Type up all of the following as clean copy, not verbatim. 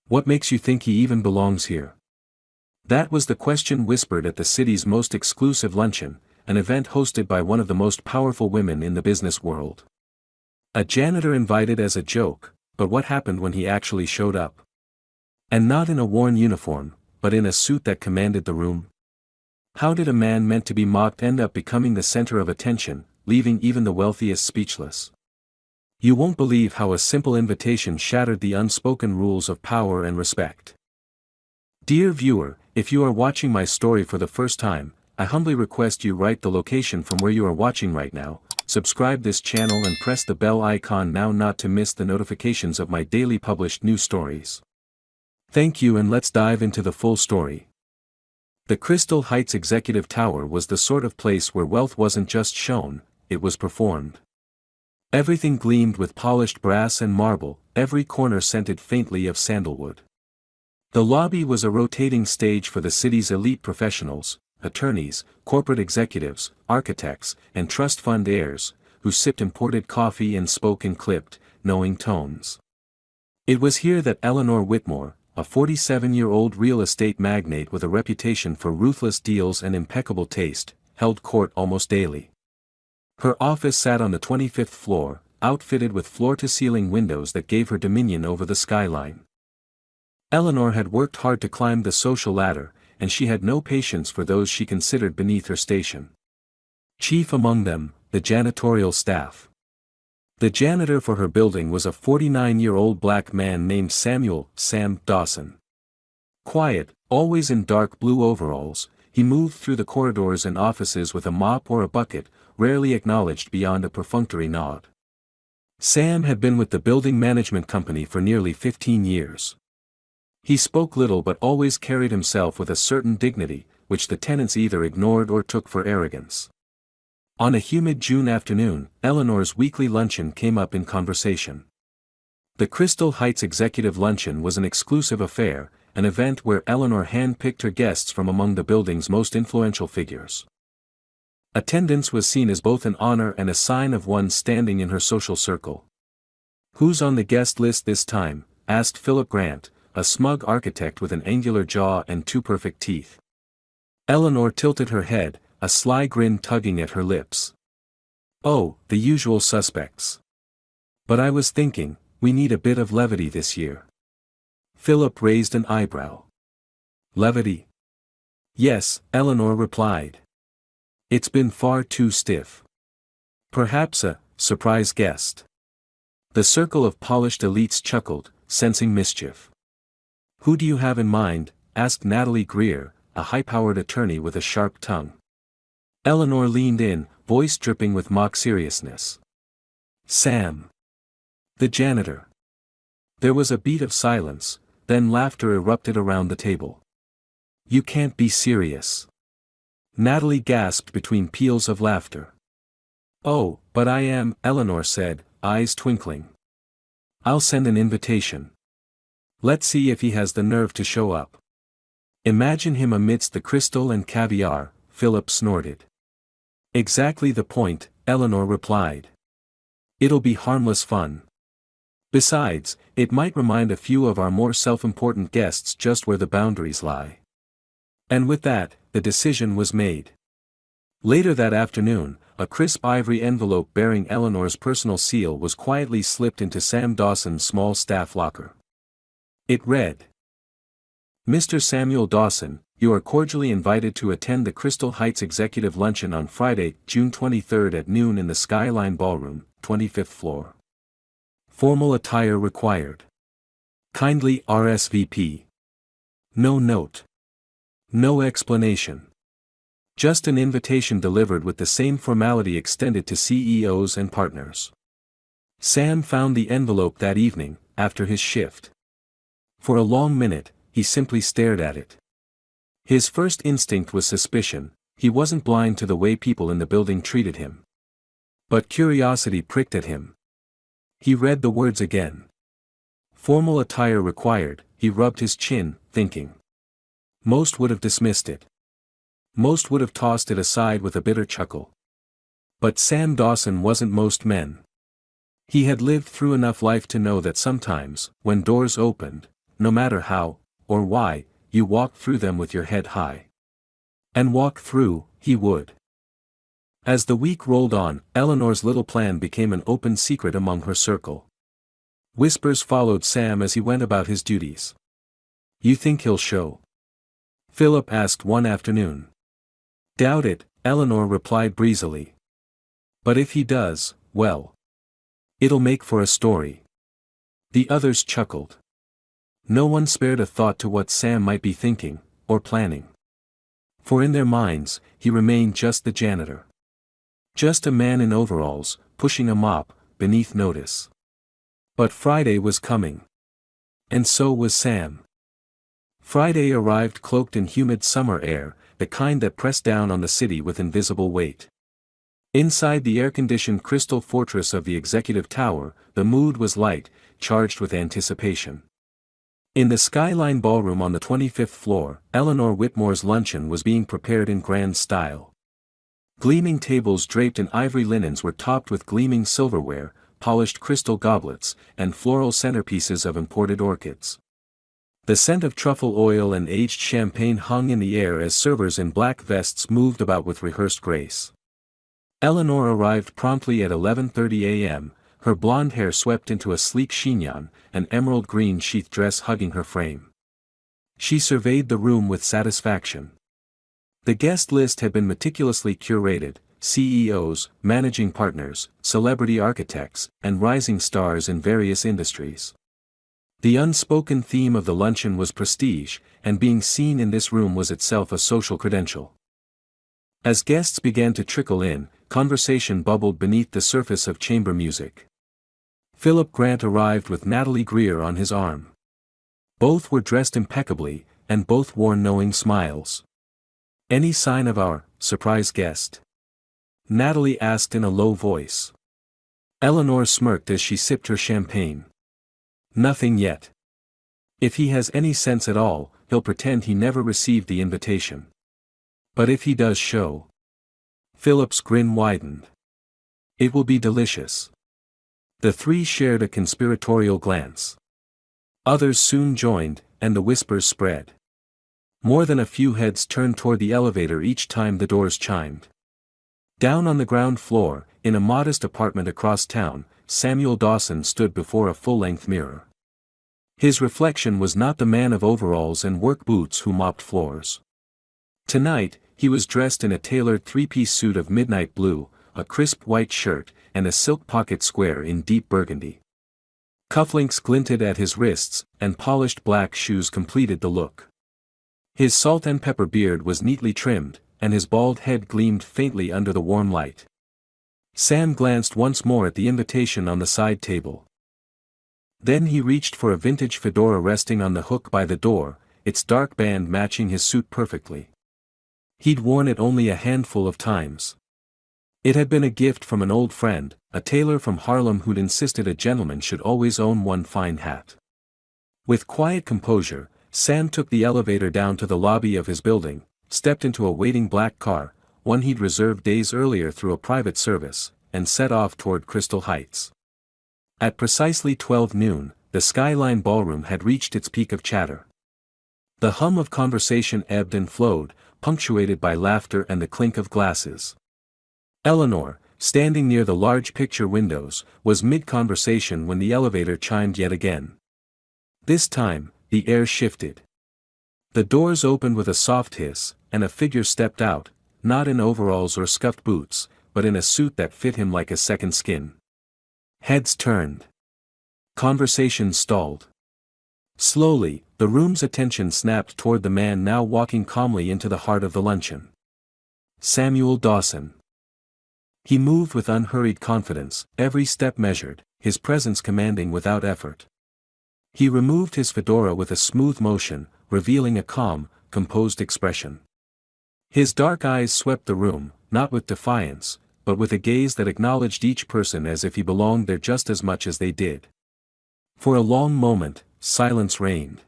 What makes you think he even belongs here? That was the question whispered at the city's most exclusive luncheon, an event hosted by one of the most powerful women in the business world. A janitor invited as a joke, but what happened when he actually showed up? And not in a worn uniform, but in a suit that commanded the room? How did a man meant to be mocked end up becoming the center of attention, leaving even the wealthiest speechless? You won't believe how a simple invitation shattered the unspoken rules of power and respect. Dear viewer, if you are watching my story for the first time, I humbly request you write the location from where you are watching right now, subscribe this channel and press the bell icon now not to miss the notifications of my daily published new stories. Thank you, and let's dive into the full story. The Crystal Heights Executive Tower was the sort of place where wealth wasn't just shown, it was performed. Everything gleamed with polished brass and marble, every corner scented faintly of sandalwood. The lobby was a rotating stage for the city's elite professionals, attorneys, corporate executives, architects, and trust fund heirs, who sipped imported coffee and spoke in clipped, knowing tones. It was here that Eleanor Whitmore, a 47-year-old real estate magnate with a reputation for ruthless deals and impeccable taste, held court almost daily. Her office sat on the 25th floor, outfitted with floor-to-ceiling windows that gave her dominion over the skyline. Eleanor had worked hard to climb the social ladder, and she had no patience for those she considered beneath her station. Chief among them, the janitorial staff. The janitor for her building was a 49-year-old black man named Sam Dawson. Quiet, always in dark blue overalls, he moved through the corridors and offices with a mop or a bucket, rarely acknowledged beyond a perfunctory nod. Sam had been with the building management company for nearly 15 years. He spoke little but always carried himself with a certain dignity, which the tenants either ignored or took for arrogance. On a humid June afternoon, Eleanor's weekly luncheon came up in conversation. The Crystal Heights Executive Luncheon was an exclusive affair, an event where Eleanor hand-picked her guests from among the building's most influential figures. Attendance was seen as both an honor and a sign of one's standing in her social circle. "Who's on the guest list this time?" asked Philip Grant, a smug architect with an angular jaw and two perfect teeth. Eleanor tilted her head, a sly grin tugging at her lips. "Oh, the usual suspects. But I was thinking, we need a bit of levity this year." Philip raised an eyebrow. "Levity?" "Yes," Eleanor replied. "It's been far too stiff. Perhaps a surprise guest." The circle of polished elites chuckled, sensing mischief. "Who do you have in mind?" asked Natalie Greer, a high-powered attorney with a sharp tongue. Eleanor leaned in, voice dripping with mock seriousness. "Sam. The janitor." There was a beat of silence, then laughter erupted around the table. "You can't be serious." Natalie gasped between peals of laughter. "Oh, but I am," Eleanor said, eyes twinkling. "I'll send an invitation. Let's see if he has the nerve to show up." "Imagine him amidst the crystal and caviar," Philip snorted. "Exactly the point," Eleanor replied. "It'll be harmless fun. Besides, it might remind a few of our more self-important guests just where the boundaries lie." And with that, the decision was made. Later that afternoon, a crisp ivory envelope bearing Eleanor's personal seal was quietly slipped into Sam Dawson's small staff locker. It read, "Mr. Samuel Dawson, you are cordially invited to attend the Crystal Heights Executive Luncheon on Friday, June 23 at noon in the Skyline Ballroom, 25th floor. Formal attire required. Kindly RSVP. No note. No explanation. Just an invitation delivered with the same formality extended to CEOs and partners." Sam found the envelope that evening, after his shift. For a long minute, he simply stared at it. His first instinct was suspicion. He wasn't blind to the way people in the building treated him. But curiosity pricked at him. He read the words again. Formal attire required. He rubbed his chin, thinking. Most would have dismissed it. Most would have tossed it aside with a bitter chuckle. But Sam Dawson wasn't most men. He had lived through enough life to know that sometimes, when doors opened, no matter how, or why, you walked through them with your head high. And walk through, he would. As the week rolled on, Eleanor's little plan became an open secret among her circle. Whispers followed Sam as he went about his duties. "You think he'll show?" Philip asked one afternoon. "Doubt it," Eleanor replied breezily. "But if he does, well. It'll make for a story." The others chuckled. No one spared a thought to what Sam might be thinking, or planning. For in their minds, he remained just the janitor. Just a man in overalls, pushing a mop, beneath notice. But Friday was coming. And so was Sam. Friday arrived cloaked in humid summer air, the kind that pressed down on the city with invisible weight. Inside the air-conditioned crystal fortress of the executive tower, the mood was light, charged with anticipation. In the Skyline Ballroom on the 25th floor, Eleanor Whitmore's luncheon was being prepared in grand style. Gleaming tables draped in ivory linens were topped with gleaming silverware, polished crystal goblets, and floral centerpieces of imported orchids. The scent of truffle oil and aged champagne hung in the air as servers in black vests moved about with rehearsed grace. Eleanor arrived promptly at 11:30 a.m., her blonde hair swept into a sleek chignon, an emerald green sheath dress hugging her frame. She surveyed the room with satisfaction. The guest list had been meticulously curated: CEOs, managing partners, celebrity architects, and rising stars in various industries. The unspoken theme of the luncheon was prestige, and being seen in this room was itself a social credential. As guests began to trickle in, conversation bubbled beneath the surface of chamber music. Philip Grant arrived with Natalie Greer on his arm. Both were dressed impeccably, and both wore knowing smiles. "Any sign of our surprise guest?" Natalie asked in a low voice. Eleanor smirked as she sipped her champagne. "Nothing yet. If he has any sense at all, he'll pretend he never received the invitation. But if he does show..." Philip's grin widened. "It will be delicious." The three shared a conspiratorial glance. Others soon joined, and the whispers spread. More than a few heads turned toward the elevator each time the doors chimed. Down on the ground floor, in a modest apartment across town, Samuel Dawson stood before a full-length mirror. His reflection was not the man of overalls and work boots who mopped floors. Tonight, he was dressed in a tailored three-piece suit of midnight blue, a crisp white shirt, and a silk pocket square in deep burgundy. Cufflinks glinted at his wrists, and polished black shoes completed the look. His salt and pepper beard was neatly trimmed, and his bald head gleamed faintly under the warm light. Sam glanced once more at the invitation on the side table. Then he reached for a vintage fedora resting on the hook by the door, its dark band matching his suit perfectly. He'd worn it only a handful of times. It had been a gift from an old friend, a tailor from Harlem who'd insisted a gentleman should always own one fine hat. With quiet composure, Sam took the elevator down to the lobby of his building, stepped into a waiting black car, one he'd reserved days earlier through a private service, and set off toward Crystal Heights. At precisely 12 noon, the Skyline Ballroom had reached its peak of chatter. The hum of conversation ebbed and flowed, punctuated by laughter and the clink of glasses. Eleanor, standing near the large picture windows, was mid-conversation when the elevator chimed yet again. This time, the air shifted. The doors opened with a soft hiss, and a figure stepped out, not in overalls or scuffed boots, but in a suit that fit him like a second skin. Heads turned. Conversation stalled. Slowly, the room's attention snapped toward the man now walking calmly into the heart of the luncheon. Samuel Dawson. He moved with unhurried confidence, every step measured, his presence commanding without effort. He removed his fedora with a smooth motion, revealing a calm, composed expression. His dark eyes swept the room, not with defiance, but with a gaze that acknowledged each person as if he belonged there just as much as they did. For a long moment, silence reigned.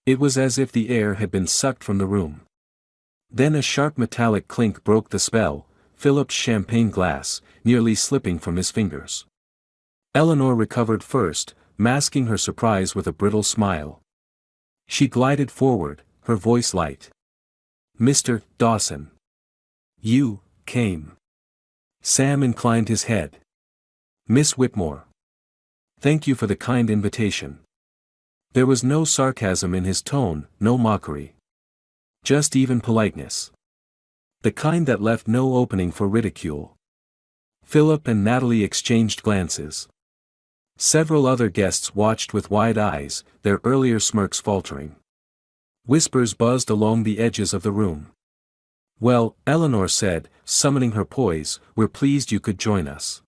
It was as if the air had been sucked from the room. Then a sharp metallic clink broke the spell, Philip's champagne glass, nearly slipping from his fingers. Eleanor recovered first, masking her surprise with a brittle smile. She glided forward, her voice light. "Mr. Dawson. You came." Sam inclined his head. "Miss Whitmore. Thank you for the kind invitation." There was no sarcasm in his tone, no mockery. Just even politeness. The kind that left no opening for ridicule. Philip and Natalie exchanged glances. Several other guests watched with wide eyes, their earlier smirks faltering. Whispers buzzed along the edges of the room. "Well," Eleanor said, summoning her poise, "we're pleased you could join us."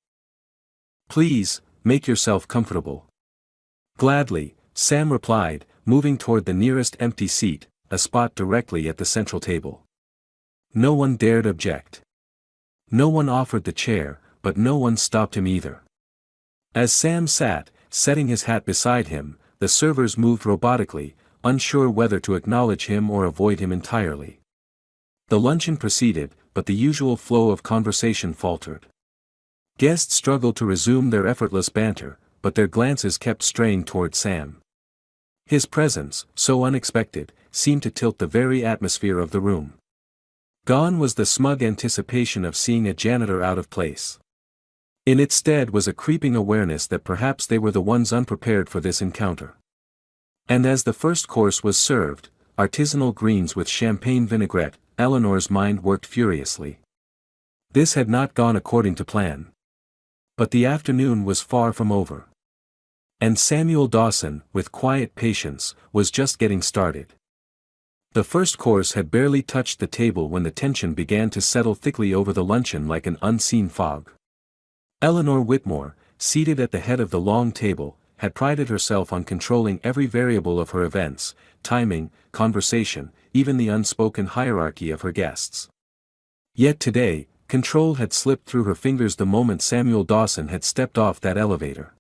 "Please, make yourself comfortable." "Gladly," Sam replied, moving toward the nearest empty seat, a spot directly at the central table. No one dared object. No one offered the chair, but no one stopped him either. As Sam sat, setting his hat beside him, the servers moved robotically, unsure whether to acknowledge him or avoid him entirely. The luncheon proceeded, but the usual flow of conversation faltered. Guests struggled to resume their effortless banter, but their glances kept straying toward Sam. His presence, so unexpected, seemed to tilt the very atmosphere of the room. Gone was the smug anticipation of seeing a janitor out of place. In its stead was a creeping awareness that perhaps they were the ones unprepared for this encounter. And as the first course was served, artisanal greens with champagne vinaigrette, Eleanor's mind worked furiously. This had not gone according to plan. But the afternoon was far from over. And Samuel Dawson, with quiet patience, was just getting started. The first course had barely touched the table when the tension began to settle thickly over the luncheon like an unseen fog. Eleanor Whitmore, seated at the head of the long table, had prided herself on controlling every variable of her events, timing, conversation, even the unspoken hierarchy of her guests. Yet today, control had slipped through her fingers the moment Samuel Dawson had stepped off that elevator.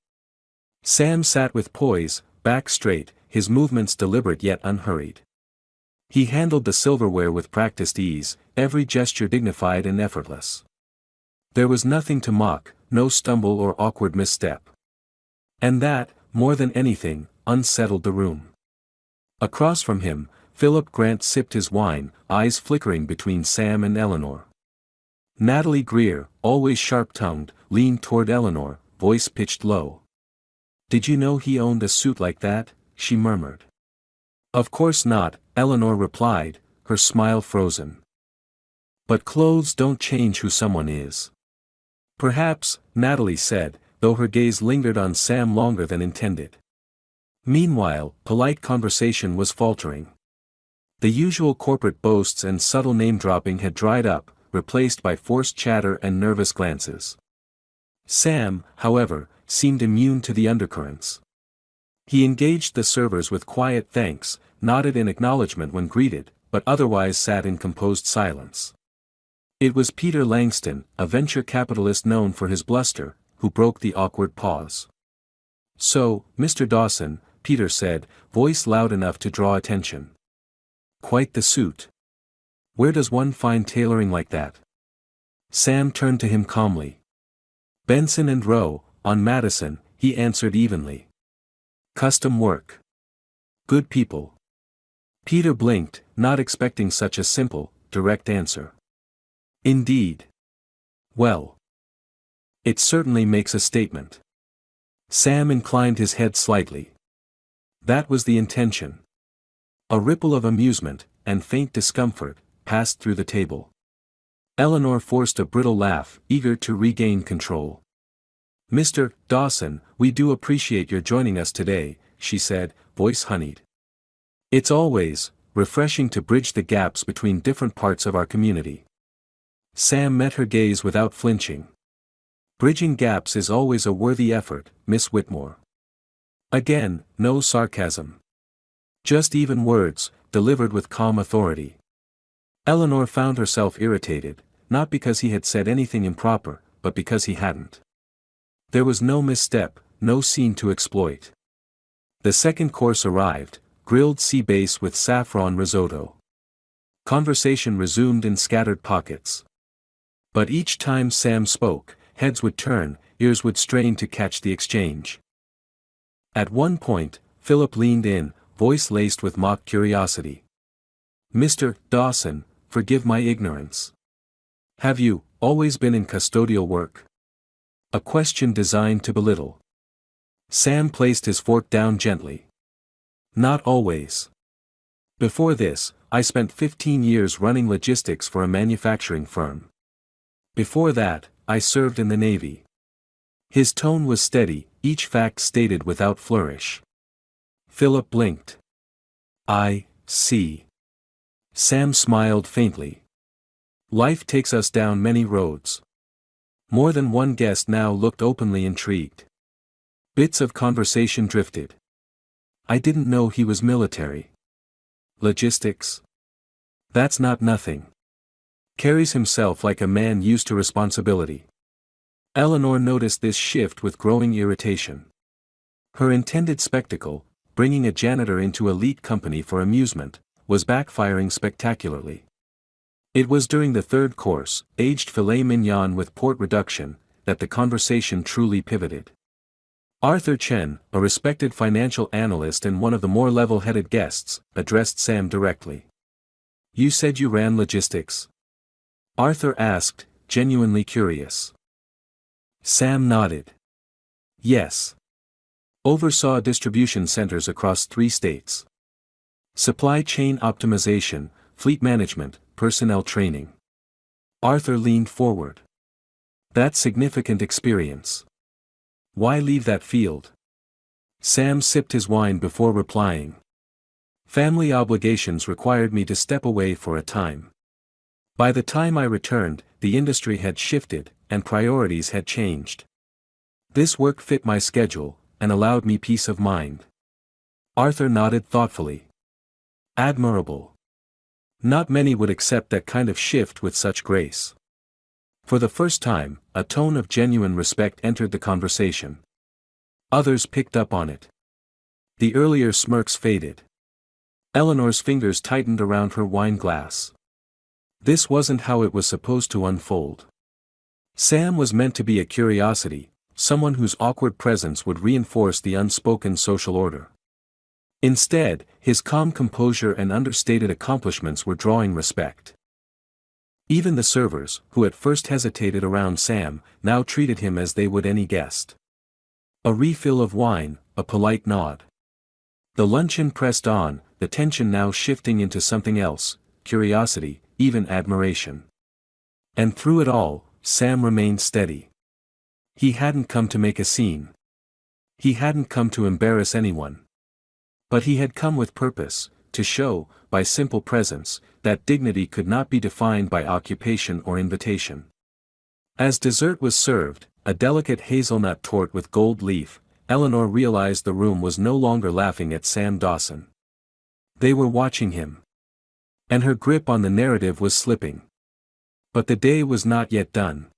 Sam sat with poise, back straight, his movements deliberate yet unhurried. He handled the silverware with practiced ease, every gesture dignified and effortless. There was nothing to mock, no stumble or awkward misstep. And that, more than anything, unsettled the room. Across from him, Philip Grant sipped his wine, eyes flickering between Sam and Eleanor. Natalie Greer, always sharp-tongued, leaned toward Eleanor, voice pitched low. "Did you know he owned a suit like that?" she murmured. "Of course not," Eleanor replied, her smile frozen. "But clothes don't change who someone is." "Perhaps," Natalie said, though her gaze lingered on Sam longer than intended. Meanwhile, polite conversation was faltering. The usual corporate boasts and subtle name-dropping had dried up, replaced by forced chatter and nervous glances. Sam, however, seemed immune to the undercurrents. He engaged the servers with quiet thanks, nodded in acknowledgement when greeted, but otherwise sat in composed silence. It was Peter Langston, a venture capitalist known for his bluster, who broke the awkward pause. "So, Mr. Dawson," Peter said, voice loud enough to draw attention. "Quite the suit. Where does one find tailoring like that?" Sam turned to him calmly. "Benson and Rowe, on Madison," he answered evenly. "Custom work. Good people." Peter blinked, not expecting such a simple, direct answer. "Indeed. Well. It certainly makes a statement." Sam inclined his head slightly. That was the intention. A ripple of amusement, and faint discomfort, passed through the table. Eleanor forced a brittle laugh, eager to regain control. "Mr. Dawson, we do appreciate your joining us today," she said, voice honeyed. "It's always refreshing to bridge the gaps between different parts of our community." Sam met her gaze without flinching. "Bridging gaps is always a worthy effort, Miss Whitmore." Again, no sarcasm. Just even words, delivered with calm authority. Eleanor found herself irritated, not because he had said anything improper, but because he hadn't. There was no misstep, no scene to exploit. The second course arrived, grilled sea bass with saffron risotto. Conversation resumed in scattered pockets. But each time Sam spoke, heads would turn, ears would strain to catch the exchange. At one point, Philip leaned in, voice laced with mock curiosity. "Mr. Dawson, forgive my ignorance. Have you always been in custodial work?" A question designed to belittle. Sam placed his fork down gently. "Not always. Before this, I spent 15 years running logistics for a manufacturing firm. Before that, I served in the Navy." His tone was steady, each fact stated without flourish. Philip blinked. "I see." Sam smiled faintly. "Life takes us down many roads." More than one guest now looked openly intrigued. Bits of conversation drifted. "I didn't know he was military. Logistics? That's not nothing. Carries himself like a man used to responsibility." Eleanor noticed this shift with growing irritation. Her intended spectacle, bringing a janitor into elite company for amusement, was backfiring spectacularly. It was during the third course, aged filet mignon with port reduction, that the conversation truly pivoted. Arthur Chen, a respected financial analyst and one of the more level-headed guests, addressed Sam directly. "You said you ran logistics?" Arthur asked, genuinely curious. Sam nodded. "Yes. Oversaw distribution centers across 3 states. Supply chain optimization, fleet management, personnel training." Arthur leaned forward. "That's significant experience. Why leave that field?" Sam sipped his wine before replying. "Family obligations required me to step away for a time. By the time I returned, the industry had shifted, and priorities had changed. This work fit my schedule, and allowed me peace of mind." Arthur nodded thoughtfully. "Admirable. Not many would accept that kind of shift with such grace." For the first time, a tone of genuine respect entered the conversation. Others picked up on it. The earlier smirks faded. Eleanor's fingers tightened around her wine glass. This wasn't how it was supposed to unfold. Sam was meant to be a curiosity, someone whose awkward presence would reinforce the unspoken social order. Instead, his calm composure and understated accomplishments were drawing respect. Even the servers, who at first hesitated around Sam, now treated him as they would any guest. A refill of wine, a polite nod. The luncheon pressed on, the tension now shifting into something else, curiosity, even admiration. And through it all, Sam remained steady. He hadn't come to make a scene. He hadn't come to embarrass anyone. But he had come with purpose, to show, by simple presence, that dignity could not be defined by occupation or invitation. As dessert was served, a delicate hazelnut tort with gold leaf, Eleanor realized the room was no longer laughing at Sam Dawson. They were watching him. And her grip on the narrative was slipping. But the day was not yet done.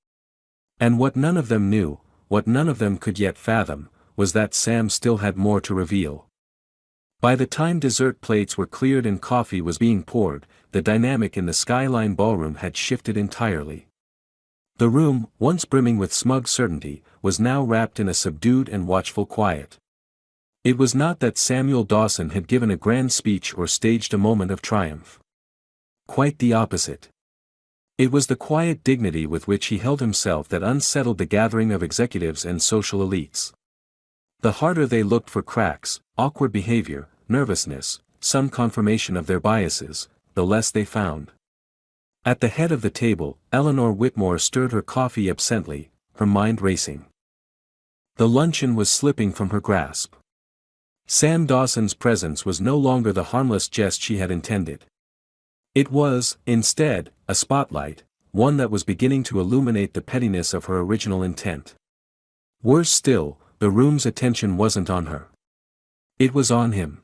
And what none of them knew, what none of them could yet fathom, was that Sam still had more to reveal. By the time dessert plates were cleared and coffee was being poured, the dynamic in the Skyline ballroom had shifted entirely. The room, once brimming with smug certainty, was now wrapped in a subdued and watchful quiet. It was not that Samuel Dawson had given a grand speech or staged a moment of triumph. Quite the opposite. It was the quiet dignity with which he held himself that unsettled the gathering of executives and social elites. The harder they looked for cracks, awkward behavior, nervousness, some confirmation of their biases, the less they found. At the head of the table, Eleanor Whitmore stirred her coffee absently, her mind racing. The luncheon was slipping from her grasp. Sam Dawson's presence was no longer the harmless jest she had intended. It was, instead, a spotlight, one that was beginning to illuminate the pettiness of her original intent. Worse still, the room's attention wasn't on her. It was on him.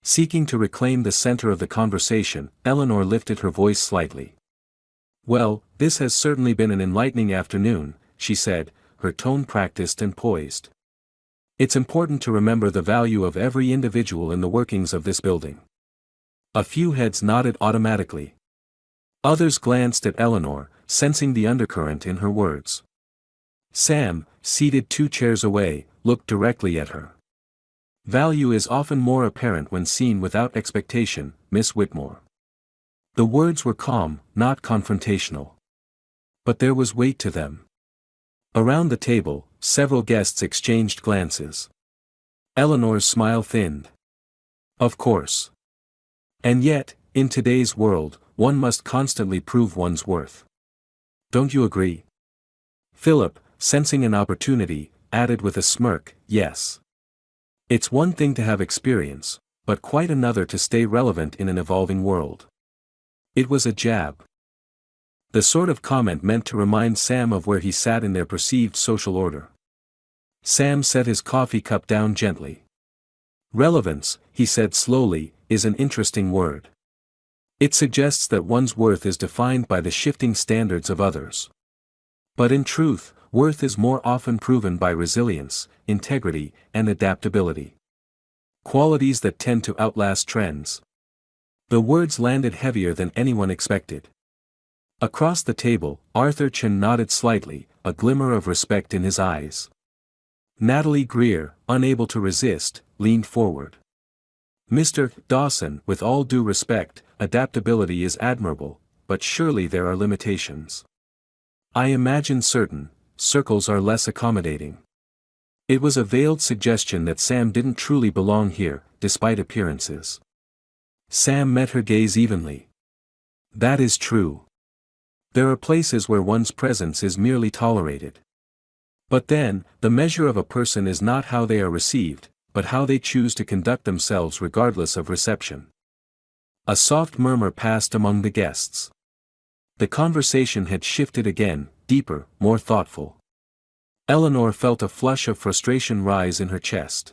Seeking to reclaim the center of the conversation, Eleanor lifted her voice slightly. "Well, this has certainly been an enlightening afternoon," she said, her tone practiced and poised. "It's important to remember the value of every individual in the workings of this building." A few heads nodded automatically. Others glanced at Eleanor, sensing the undercurrent in her words. Sam, seated 2 chairs away, looked directly at her. Value is often more apparent when seen without expectation, Miss Whitmore. The words were calm, not confrontational. But there was weight to them. Around the table, several guests exchanged glances. Eleanor's smile thinned. Of course. And yet, in today's world, one must constantly prove one's worth. Don't you agree? Philip, sensing an opportunity, added with a smirk, yes. It's one thing to have experience, but quite another to stay relevant in an evolving world. It was a jab. The sort of comment meant to remind Sam of where he sat in their perceived social order. Sam set his coffee cup down gently. Relevance, he said slowly, is an interesting word. It suggests that one's worth is defined by the shifting standards of others. But in truth, worth is more often proven by resilience, integrity, and adaptability. Qualities that tend to outlast trends. The words landed heavier than anyone expected. Across the table, Arthur Chen nodded slightly, a glimmer of respect in his eyes. Natalie Greer, unable to resist, leaned forward. Mr. Dawson, with all due respect, adaptability is admirable, but surely there are limitations. I imagine certain circles are less accommodating. It was a veiled suggestion that Sam didn't truly belong here, despite appearances. Sam met her gaze evenly. That is true. There are places where one's presence is merely tolerated. But then, the measure of a person is not how they are received, but how they choose to conduct themselves regardless of reception. A soft murmur passed among the guests. The conversation had shifted again, deeper, more thoughtful. Eleanor felt a flush of frustration rise in her chest.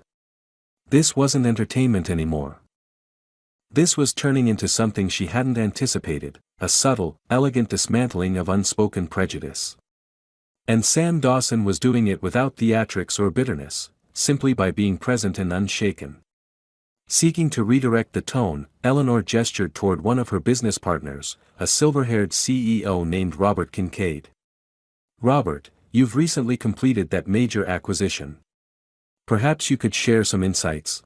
This wasn't entertainment anymore. This was turning into something she hadn't anticipated, a subtle, elegant dismantling of unspoken prejudice. And Sam Dawson was doing it without theatrics or bitterness, simply by being present and unshaken. Seeking to redirect the tone, Eleanor gestured toward one of her business partners, a silver-haired CEO named Robert Kincaid. Robert, you've recently completed that major acquisition. Perhaps you could share some insights.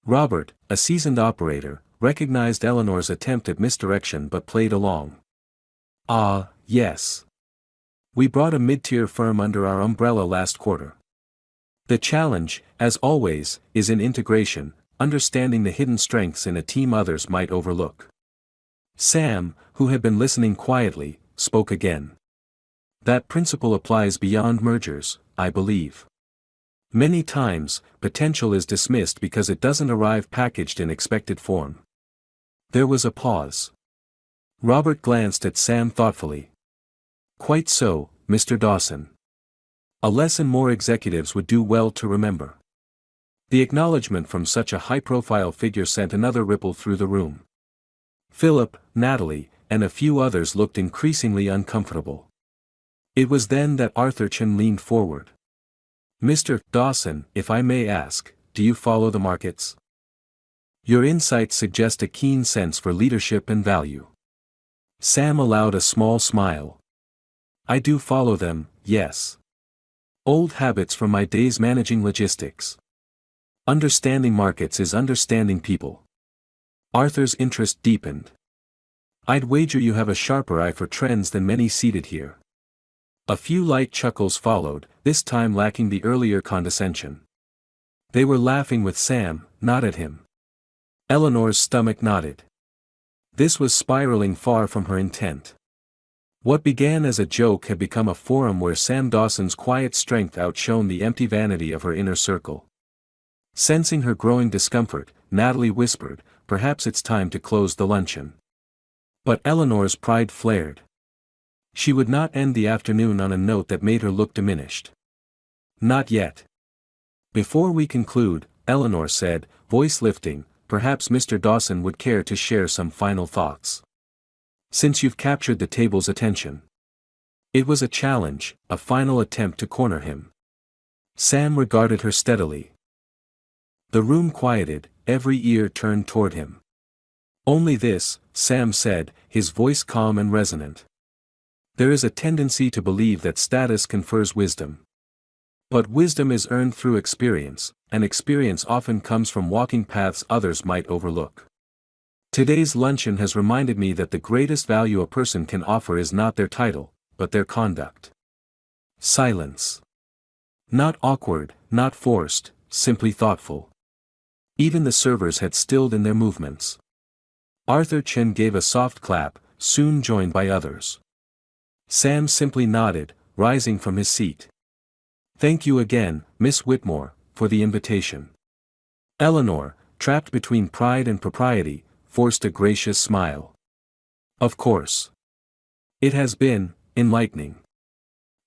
Robert, a seasoned operator, recognized Eleanor's attempt at misdirection but played along. Yes. We brought a mid-tier firm under our umbrella last quarter. The challenge, as always, is in integration, understanding the hidden strengths in a team others might overlook. Sam, who had been listening quietly, spoke again. That principle applies beyond mergers, I believe. Many times, potential is dismissed because it doesn't arrive packaged in expected form. There was a pause. Robert glanced at Sam thoughtfully. Quite so, Mr. Dawson. A lesson more executives would do well to remember. The acknowledgement from such a high-profile figure sent another ripple through the room. Philip, Natalie, and a few others looked increasingly uncomfortable. It was then that Arthur Chen leaned forward. Mr. Dawson, if I may ask, do you follow the markets? Your insights suggest a keen sense for leadership and value. Sam allowed a small smile. I do follow them, yes. Old habits from my days managing logistics. Understanding markets is understanding people. Arthur's interest deepened. I'd wager you have a sharper eye for trends than many seated here. A few light chuckles followed, this time lacking the earlier condescension. They were laughing with Sam, not at him. Eleanor's stomach knotted. This was spiraling far from her intent. What began as a joke had become a forum where Sam Dawson's quiet strength outshone the empty vanity of her inner circle. Sensing her growing discomfort, Natalie whispered, perhaps it's time to close the luncheon. But Eleanor's pride flared. She would not end the afternoon on a note that made her look diminished. Not yet. Before we conclude, Eleanor said, voice lifting, perhaps Mr. Dawson would care to share some final thoughts. Since you've captured the table's attention. It was a challenge, a final attempt to corner him. Sam regarded her steadily. The room quieted, every ear turned toward him. Only this, Sam said, his voice calm and resonant. There is a tendency to believe that status confers wisdom. But wisdom is earned through experience, and experience often comes from walking paths others might overlook. Today's luncheon has reminded me that the greatest value a person can offer is not their title, but their conduct. Silence. Not awkward, not forced, simply thoughtful. Even the servers had stilled in their movements. Arthur Chen gave a soft clap, soon joined by others. Sam simply nodded, rising from his seat. "Thank you again, Miss Whitmore, for the invitation." Eleanor, trapped between pride and propriety, forced a gracious smile. "Of course. It has been enlightening."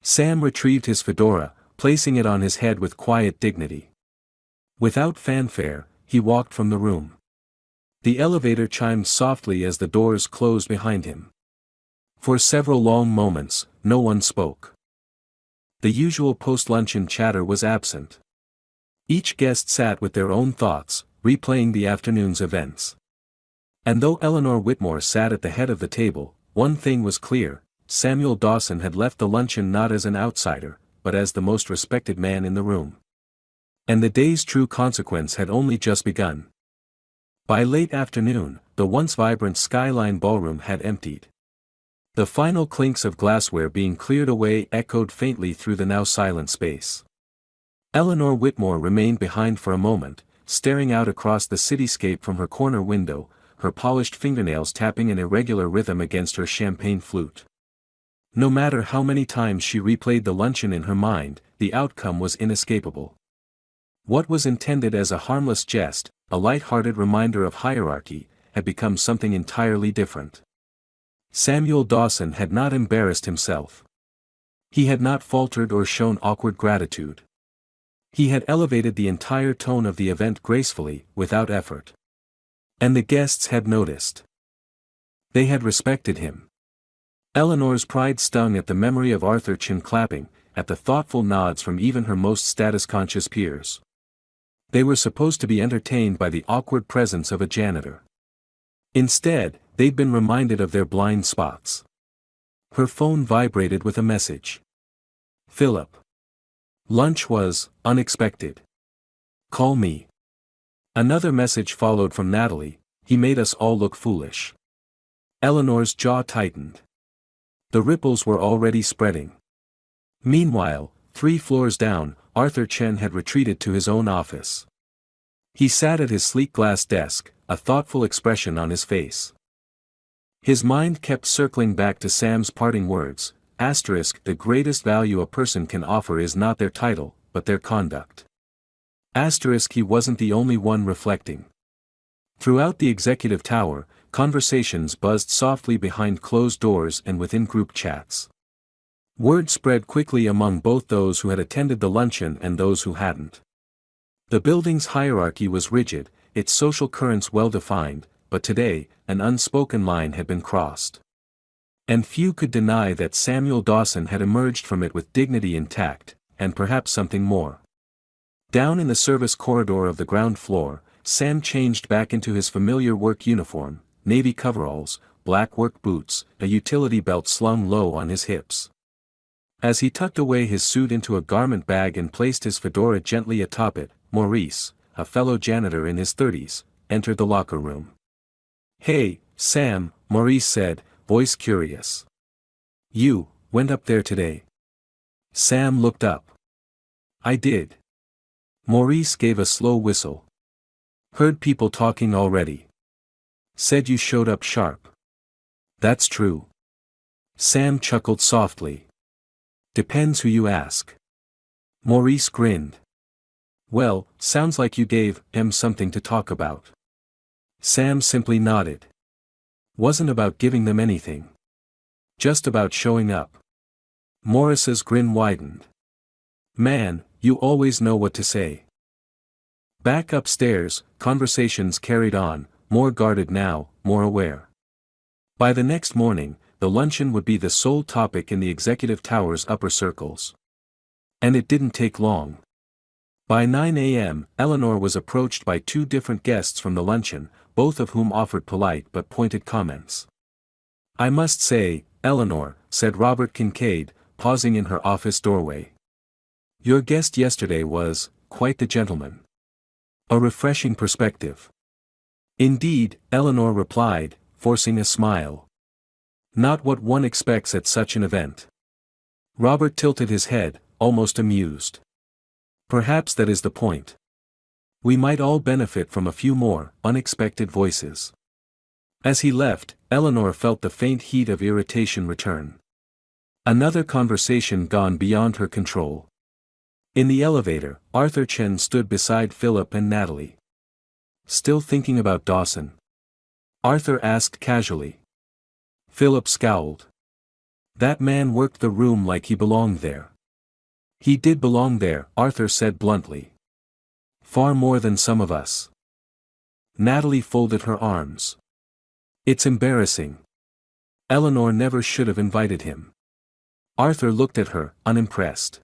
Sam retrieved his fedora, placing it on his head with quiet dignity. Without fanfare, he walked from the room. The elevator chimed softly as the doors closed behind him. For several long moments, no one spoke. The usual post-luncheon chatter was absent. Each guest sat with their own thoughts, replaying the afternoon's events. And though Eleanor Whitmore sat at the head of the table, one thing was clear: Samuel Dawson had left the luncheon not as an outsider, but as the most respected man in the room. And the day's true consequence had only just begun. By late afternoon, the once vibrant Skyline ballroom had emptied. The final clinks of glassware being cleared away echoed faintly through the now silent space. Eleanor Whitmore remained behind for a moment, staring out across the cityscape from her corner window, her polished fingernails tapping an irregular rhythm against her champagne flute. No matter how many times she replayed the luncheon in her mind, the outcome was inescapable. What was intended as a harmless jest, a light-hearted reminder of hierarchy, had become something entirely different. Samuel Dawson had not embarrassed himself. He had not faltered or shown awkward gratitude. He had elevated the entire tone of the event gracefully, without effort. And the guests had noticed. They had respected him. Eleanor's pride stung at the memory of Arthur Chen clapping, at the thoughtful nods from even her most status-conscious peers. They were supposed to be entertained by the awkward presence of a janitor. Instead, they'd been reminded of their blind spots. Her phone vibrated with a message. "Philip. Lunch was unexpected. Call me." Another message followed from Natalie: "He made us all look foolish." Eleanor's jaw tightened. The ripples were already spreading. Meanwhile, 3 floors down, Arthur Chen had retreated to his own office. He sat at his sleek glass desk, a thoughtful expression on his face. His mind kept circling back to Sam's parting words: "The greatest value a person can offer is not their title, but their conduct." He wasn't the only one reflecting. Throughout the executive tower, conversations buzzed softly behind closed doors and within group chats. Word spread quickly among both those who had attended the luncheon and those who hadn't. The building's hierarchy was rigid, its social currents well-defined, but today, an unspoken line had been crossed. And few could deny that Samuel Dawson had emerged from it with dignity intact, and perhaps something more. Down in the service corridor of the ground floor, Sam changed back into his familiar work uniform, navy coveralls, black work boots, a utility belt slung low on his hips. As he tucked away his suit into a garment bag and placed his fedora gently atop it, Maurice, a fellow janitor in his 30s, entered the locker room. "Hey, Sam," Maurice said, voice curious. "You went up there today?" Sam looked up. "I did." Maurice gave a slow whistle. "Heard people talking already. Said you showed up sharp." "That's true." Sam chuckled softly. "Depends who you ask." Maurice grinned. "Well, sounds like you gave him something to talk about." Sam simply nodded. "Wasn't about giving them anything. Just about showing up." Maurice's grin widened. "Man, you always know what to say." Back upstairs, conversations carried on, more guarded now, more aware. By the next morning, the luncheon would be the sole topic in the executive tower's upper circles. And it didn't take long. By 9 a.m., Eleanor was approached by 2 different guests from the luncheon, both of whom offered polite but pointed comments. "I must say, Eleanor," said Robert Kincaid, pausing in her office doorway. Your guest yesterday was, quite the gentleman. A refreshing perspective. Indeed, Eleanor replied, forcing a smile. Not what one expects at such an event. Robert tilted his head, almost amused. Perhaps that is the point. We might all benefit from a few more, unexpected voices. As he left, Eleanor felt the faint heat of irritation return. Another conversation gone beyond her control. In the elevator, Arthur Chen stood beside Philip and Natalie. Still thinking about Dawson? Arthur asked casually. Philip scowled. That man worked the room like he belonged there. He did belong there, Arthur said bluntly. Far more than some of us. Natalie folded her arms. It's embarrassing. Eleanor never should have invited him. Arthur looked at her, unimpressed.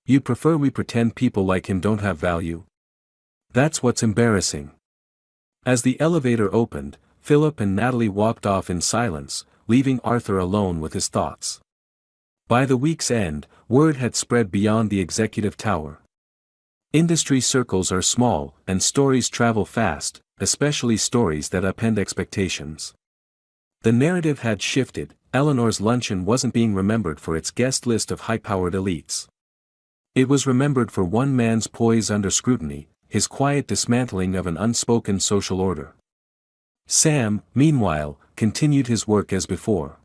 You prefer we pretend people like him don't have value? That's what's embarrassing. As the elevator opened, Philip and Natalie walked off in silence, leaving Arthur alone with his thoughts. By the week's end, word had spread beyond the executive tower. Industry circles are small, and stories travel fast, especially stories that upend expectations. The narrative had shifted. Eleanor's luncheon wasn't being remembered for its guest list of high-powered elites. It was remembered for one man's poise under scrutiny, his quiet dismantling of an unspoken social order. Sam, meanwhile, continued his work as before.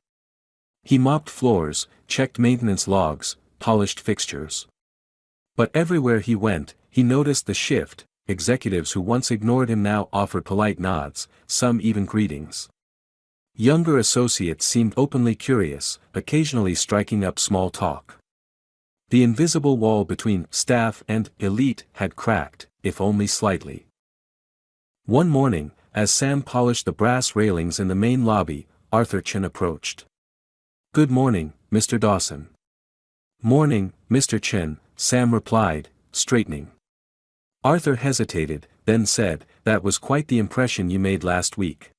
He mopped floors, checked maintenance logs, polished fixtures. But everywhere he went, he noticed the shift. Executives who once ignored him now offered polite nods, some even greetings. Younger associates seemed openly curious, occasionally striking up small talk. The invisible wall between staff and elite had cracked, if only slightly. One morning, as Sam polished the brass railings in the main lobby, Arthur Chen approached. Good morning, Mr. Dawson. Morning, Mr. Chen, Sam replied, straightening. Arthur hesitated, then said, that was quite the impression you made last week.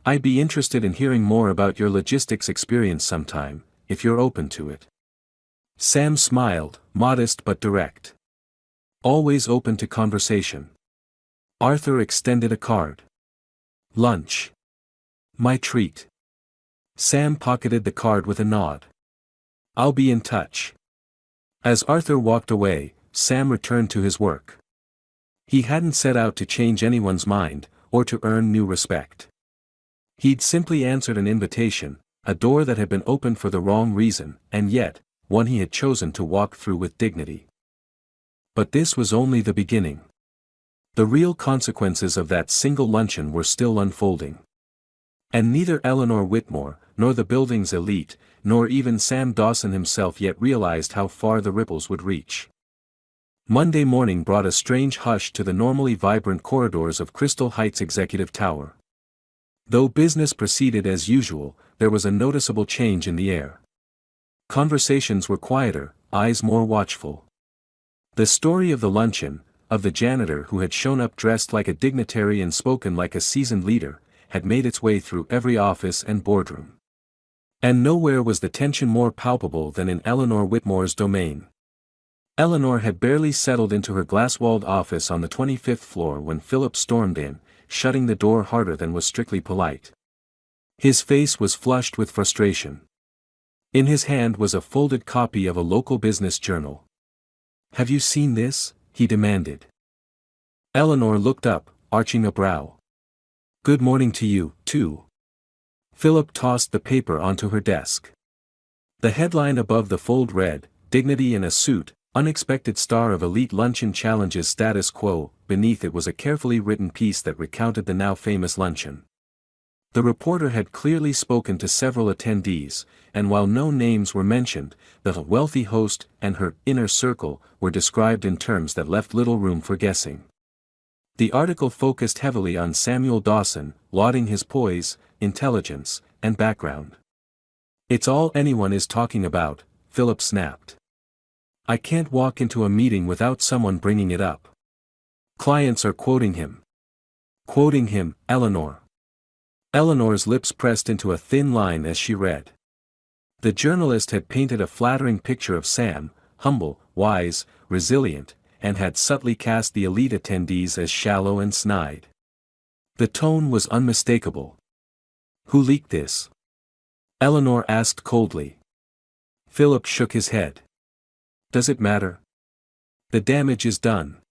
I'd be interested in hearing more about your logistics experience sometime, if you're open to it. Sam smiled, modest but direct. Always open to conversation. Arthur extended a card. Lunch. My treat. Sam pocketed the card with a nod. I'll be in touch. As Arthur walked away, Sam returned to his work. He hadn't set out to change anyone's mind, or to earn new respect. He'd simply answered an invitation, a door that had been opened for the wrong reason, and yet, one he had chosen to walk through with dignity. But this was only the beginning. The real consequences of that single luncheon were still unfolding. And neither Eleanor Whitmore, nor the building's elite, nor even Sam Dawson himself yet realized how far the ripples would reach. Monday morning brought a strange hush to the normally vibrant corridors of Crystal Heights Executive Tower. Though business proceeded as usual, there was a noticeable change in the air. Conversations were quieter, eyes more watchful. The story of the luncheon, of the janitor who had shown up dressed like a dignitary and spoken like a seasoned leader, had made its way through every office and boardroom. And nowhere was the tension more palpable than in Eleanor Whitmore's domain. Eleanor had barely settled into her glass-walled office on the 25th floor when Philip stormed in, shutting the door harder than was strictly polite. His face was flushed with frustration. In his hand was a folded copy of a local business journal. Have you seen this? He demanded. Eleanor looked up, arching a brow. Good morning to you, too. Philip tossed the paper onto her desk. The headline above the fold read, Dignity in a Suit, Unexpected Star of Elite Luncheon Challenges Status Quo. Beneath it was a carefully written piece that recounted the now famous luncheon. The reporter had clearly spoken to several attendees, and while no names were mentioned, the wealthy host and her inner circle were described in terms that left little room for guessing. The article focused heavily on Samuel Dawson, lauding his poise, intelligence, and background. It's all anyone is talking about, Philip snapped. I can't walk into a meeting without someone bringing it up. Clients are quoting him. Quoting him, Eleanor. Eleanor's lips pressed into a thin line as she read. The journalist had painted a flattering picture of Sam, humble, wise, resilient, and had subtly cast the elite attendees as shallow and snide. The tone was unmistakable. "Who leaked this?" Eleanor asked coldly. Philip shook his head. "Does it matter? The damage is done.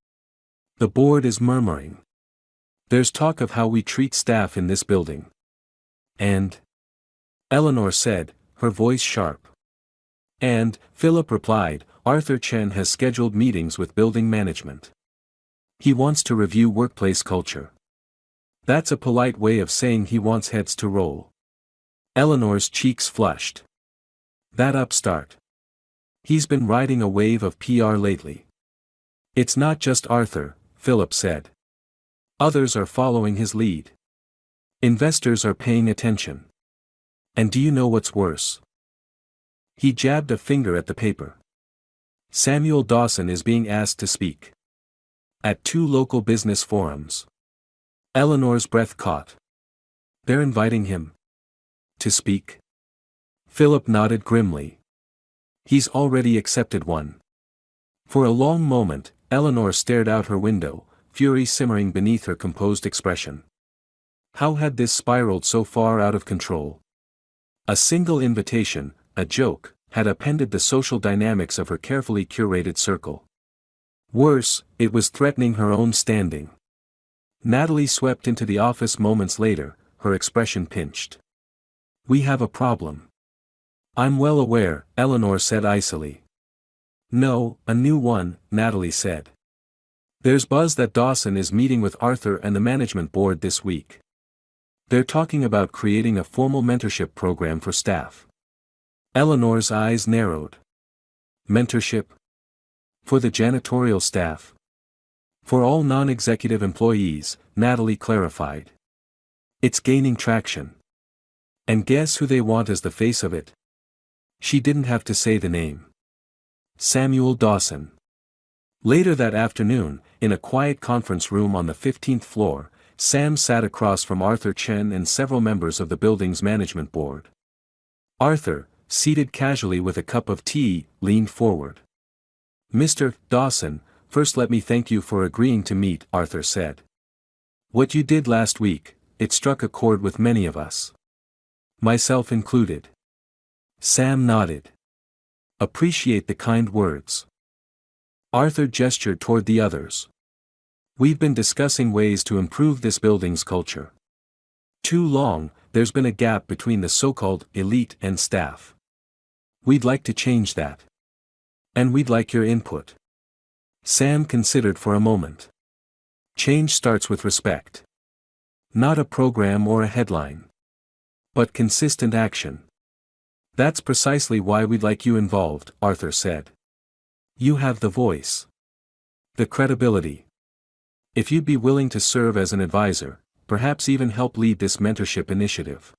The board is murmuring. There's talk of how we treat staff in this building. And?" Eleanor said, her voice sharp. "And," Philip replied, "Arthur Chen has scheduled meetings with building management. He wants to review workplace culture. That's a polite way of saying he wants heads to roll." Eleanor's cheeks flushed. "That upstart. He's been riding a wave of PR lately." "It's not just Arthur," Philip said. "Others are following his lead. Investors are paying attention. And do you know what's worse?" He jabbed a finger at the paper. "Samuel Dawson is being asked to speak. At 2 local business forums." Eleanor's breath caught. "They're inviting him to speak?" Philip nodded grimly. "He's already accepted one." For a long moment, Eleanor stared out her window, fury simmering beneath her composed expression. How had this spiraled so far out of control? A single invitation, a joke, had upended the social dynamics of her carefully curated circle. Worse, it was threatening her own standing. Natalie swept into the office moments later, her expression pinched. "We have a problem." "I'm well aware," Eleanor said icily. "No, a new one," Natalie said. "There's buzz that Dawson is meeting with Arthur and the management board this week. They're talking about creating a formal mentorship program for staff." Eleanor's eyes narrowed. "Mentorship? For the janitorial staff?" "For all non-executive employees," Natalie clarified. "It's gaining traction. And guess who they want as the face of it?" She didn't have to say the name. Samuel Dawson. Later that afternoon, in a quiet conference room on the 15th floor, Sam sat across from Arthur Chen and several members of the building's management board. Arthur, seated casually with a cup of tea, leaned forward. "Mr. Dawson, first let me thank you for agreeing to meet," Arthur said. "What you did last week, it struck a chord with many of us. Myself included." Sam nodded. "Appreciate the kind words." Arthur gestured toward the others. "We've been discussing ways to improve this building's culture. Too long, there's been a gap between the so-called elite and staff. We'd like to change that. And we'd like your input." Sam considered for a moment. "Change starts with respect. Not a program or a headline. But consistent action. That's precisely why we'd like you involved," Arthur said. "You have the voice. The credibility. If you'd be willing to serve as an advisor, perhaps even help lead this mentorship initiative."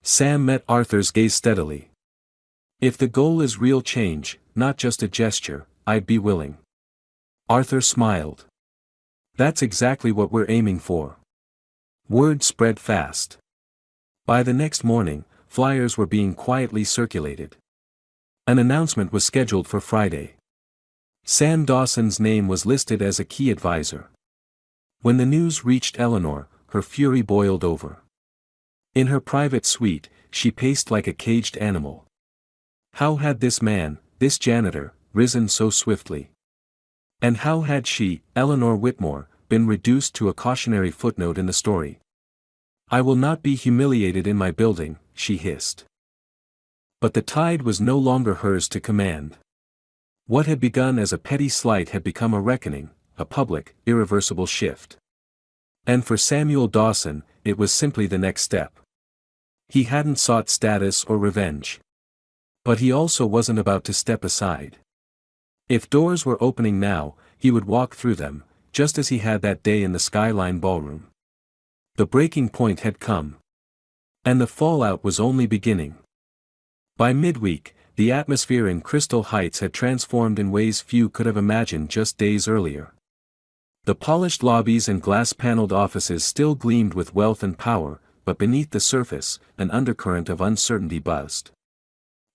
Sam met Arthur's gaze steadily. "If the goal is real change, not just a gesture, I'd be willing." Arthur smiled. "That's exactly what we're aiming for." Word spread fast. By the next morning, flyers were being quietly circulated. An announcement was scheduled for Friday. Sam Dawson's name was listed as a key advisor. When the news reached Eleanor, her fury boiled over. In her private suite, she paced like a caged animal. How had this man, this janitor, risen so swiftly? And how had she, Eleanor Whitmore, been reduced to a cautionary footnote in the story? "I will not be humiliated in my building," she hissed. But the tide was no longer hers to command. What had begun as a petty slight had become a reckoning, a public, irreversible shift. And for Samuel Dawson, it was simply the next step. He hadn't sought status or revenge. But he also wasn't about to step aside. If doors were opening now, he would walk through them, just as he had that day in the Skyline Ballroom. The breaking point had come. And the fallout was only beginning. By midweek, the atmosphere in Crystal Heights had transformed in ways few could have imagined just days earlier. The polished lobbies and glass-paneled offices still gleamed with wealth and power, but beneath the surface, an undercurrent of uncertainty buzzed.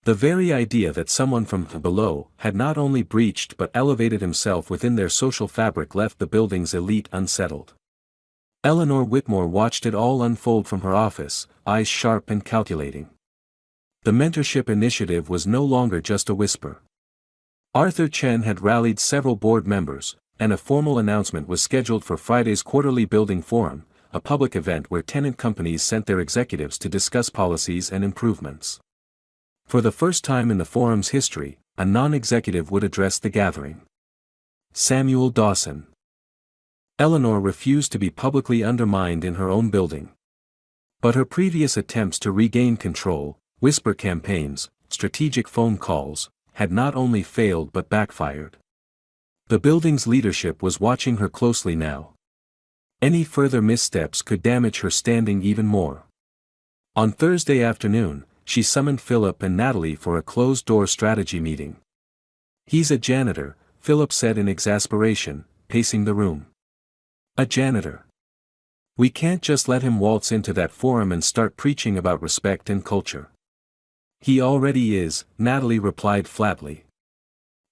The very idea that someone from below had not only breached but elevated himself within their social fabric left the building's elite unsettled. Eleanor Whitmore watched it all unfold from her office, eyes sharp and calculating. The mentorship initiative was no longer just a whisper. Arthur Chen had rallied several board members, and a formal announcement was scheduled for Friday's quarterly building forum, a public event where tenant companies sent their executives to discuss policies and improvements. For the first time in the forum's history, a non-executive would address the gathering. Samuel Dawson. Eleanor refused to be publicly undermined in her own building. But her previous attempts to regain control, whisper campaigns, strategic phone calls, had not only failed but backfired. The building's leadership was watching her closely now. Any further missteps could damage her standing even more. On Thursday afternoon, she summoned Philip and Natalie for a closed-door strategy meeting. "He's a janitor," Philip said in exasperation, pacing the room. "A janitor. We can't just let him waltz into that forum and start preaching about respect and culture." "He already is," Natalie replied flatly.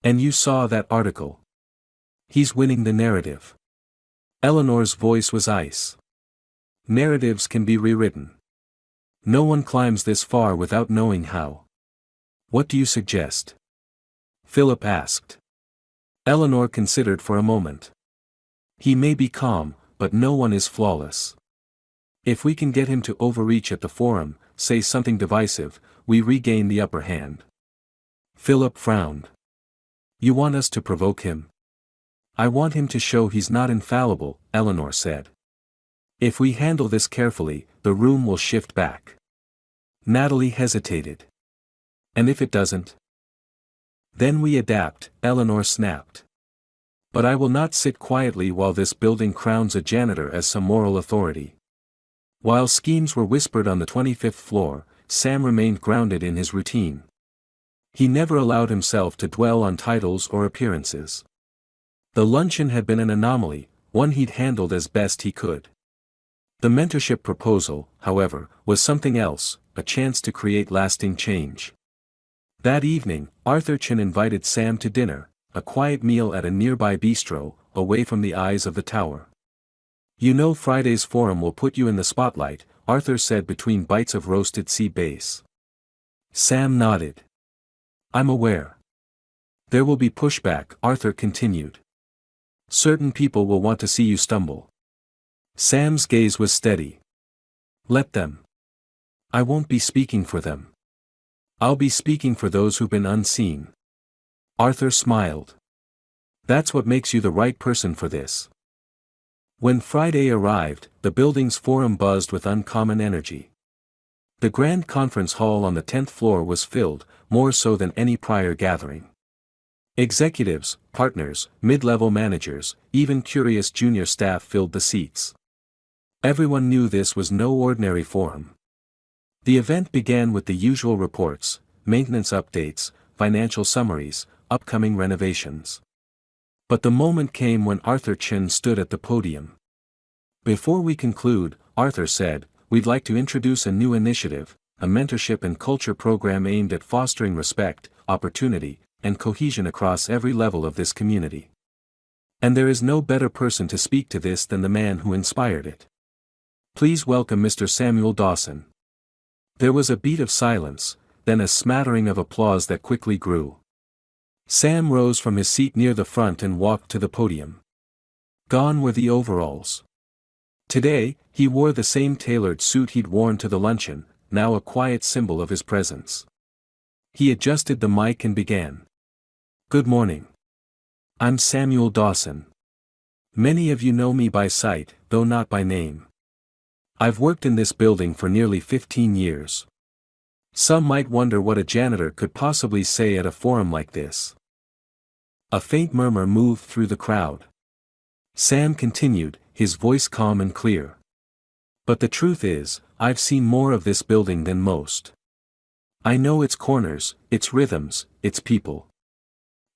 "And you saw that article. He's winning the narrative." Eleanor's voice was ice. "Narratives can be rewritten. No one climbs this far without knowing how." "What do you suggest?" Philip asked. Eleanor considered for a moment. "He may be calm, but no one is flawless. If we can get him to overreach at the forum, say something divisive, we regain the upper hand." Philip frowned. "You want us to provoke him?" "I want him to show he's not infallible," Eleanor said. "If we handle this carefully, the room will shift back." Natalie hesitated. "And if it doesn't?" "Then we adapt," Eleanor snapped. "But I will not sit quietly while this building crowns a janitor as some moral authority." While schemes were whispered on the 25th floor, Sam remained grounded in his routine. He never allowed himself to dwell on titles or appearances. The luncheon had been an anomaly, one he'd handled as best he could. The mentorship proposal, however, was something else, a chance to create lasting change. That evening, Arthur Chen invited Sam to dinner, a quiet meal at a nearby bistro, away from the eyes of the tower. "You know Friday's forum will put you in the spotlight," Arthur said between bites of roasted sea bass. Sam nodded. "I'm aware. There will be pushback," Arthur continued. "Certain people will want to see you stumble." Sam's gaze was steady. "Let them. I won't be speaking for them. I'll be speaking for those who've been unseen." Arthur smiled. "That's what makes you the right person for this." When Friday arrived, the building's forum buzzed with uncommon energy. The grand conference hall on the 10th floor was filled, more so than any prior gathering. Executives, partners, mid-level managers, even curious junior staff filled the seats. Everyone knew this was no ordinary forum. The event began with the usual reports, maintenance updates, financial summaries, upcoming renovations. But the moment came when Arthur Chen stood at the podium. "Before we conclude," Arthur said, "we'd like to introduce a new initiative, a mentorship and culture program aimed at fostering respect, opportunity, and cohesion across every level of this community. And there is no better person to speak to this than the man who inspired it. Please welcome Mr. Samuel Dawson." There was a beat of silence, then a smattering of applause that quickly grew. Sam rose from his seat near the front and walked to the podium. Gone were the overalls. Today, he wore the same tailored suit he'd worn to the luncheon, now a quiet symbol of his presence. He adjusted the mic and began. "Good morning. I'm Samuel Dawson. Many of you know me by sight, though not by name. I've worked in this building for nearly 15 years. Some might wonder what a janitor could possibly say at a forum like this." A faint murmur moved through the crowd. Sam continued, his voice calm and clear. "But the truth is, I've seen more of this building than most. I know its corners, its rhythms, its people.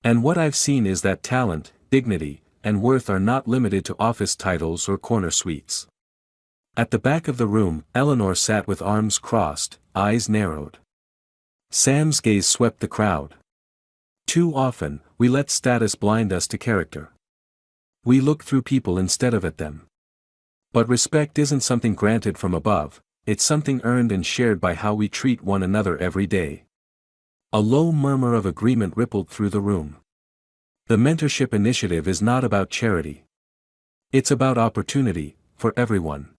And what I've seen is that talent, dignity, and worth are not limited to office titles or corner suites." At the back of the room, Eleanor sat with arms crossed, eyes narrowed. Sam's gaze swept the crowd. Too often, we let status blind us to character. We look through people instead of at them. But respect isn't something granted from above, it's something earned and shared by how we treat one another every day. A low murmur of agreement rippled through the room. The mentorship initiative is not about charity. It's about opportunity, for everyone.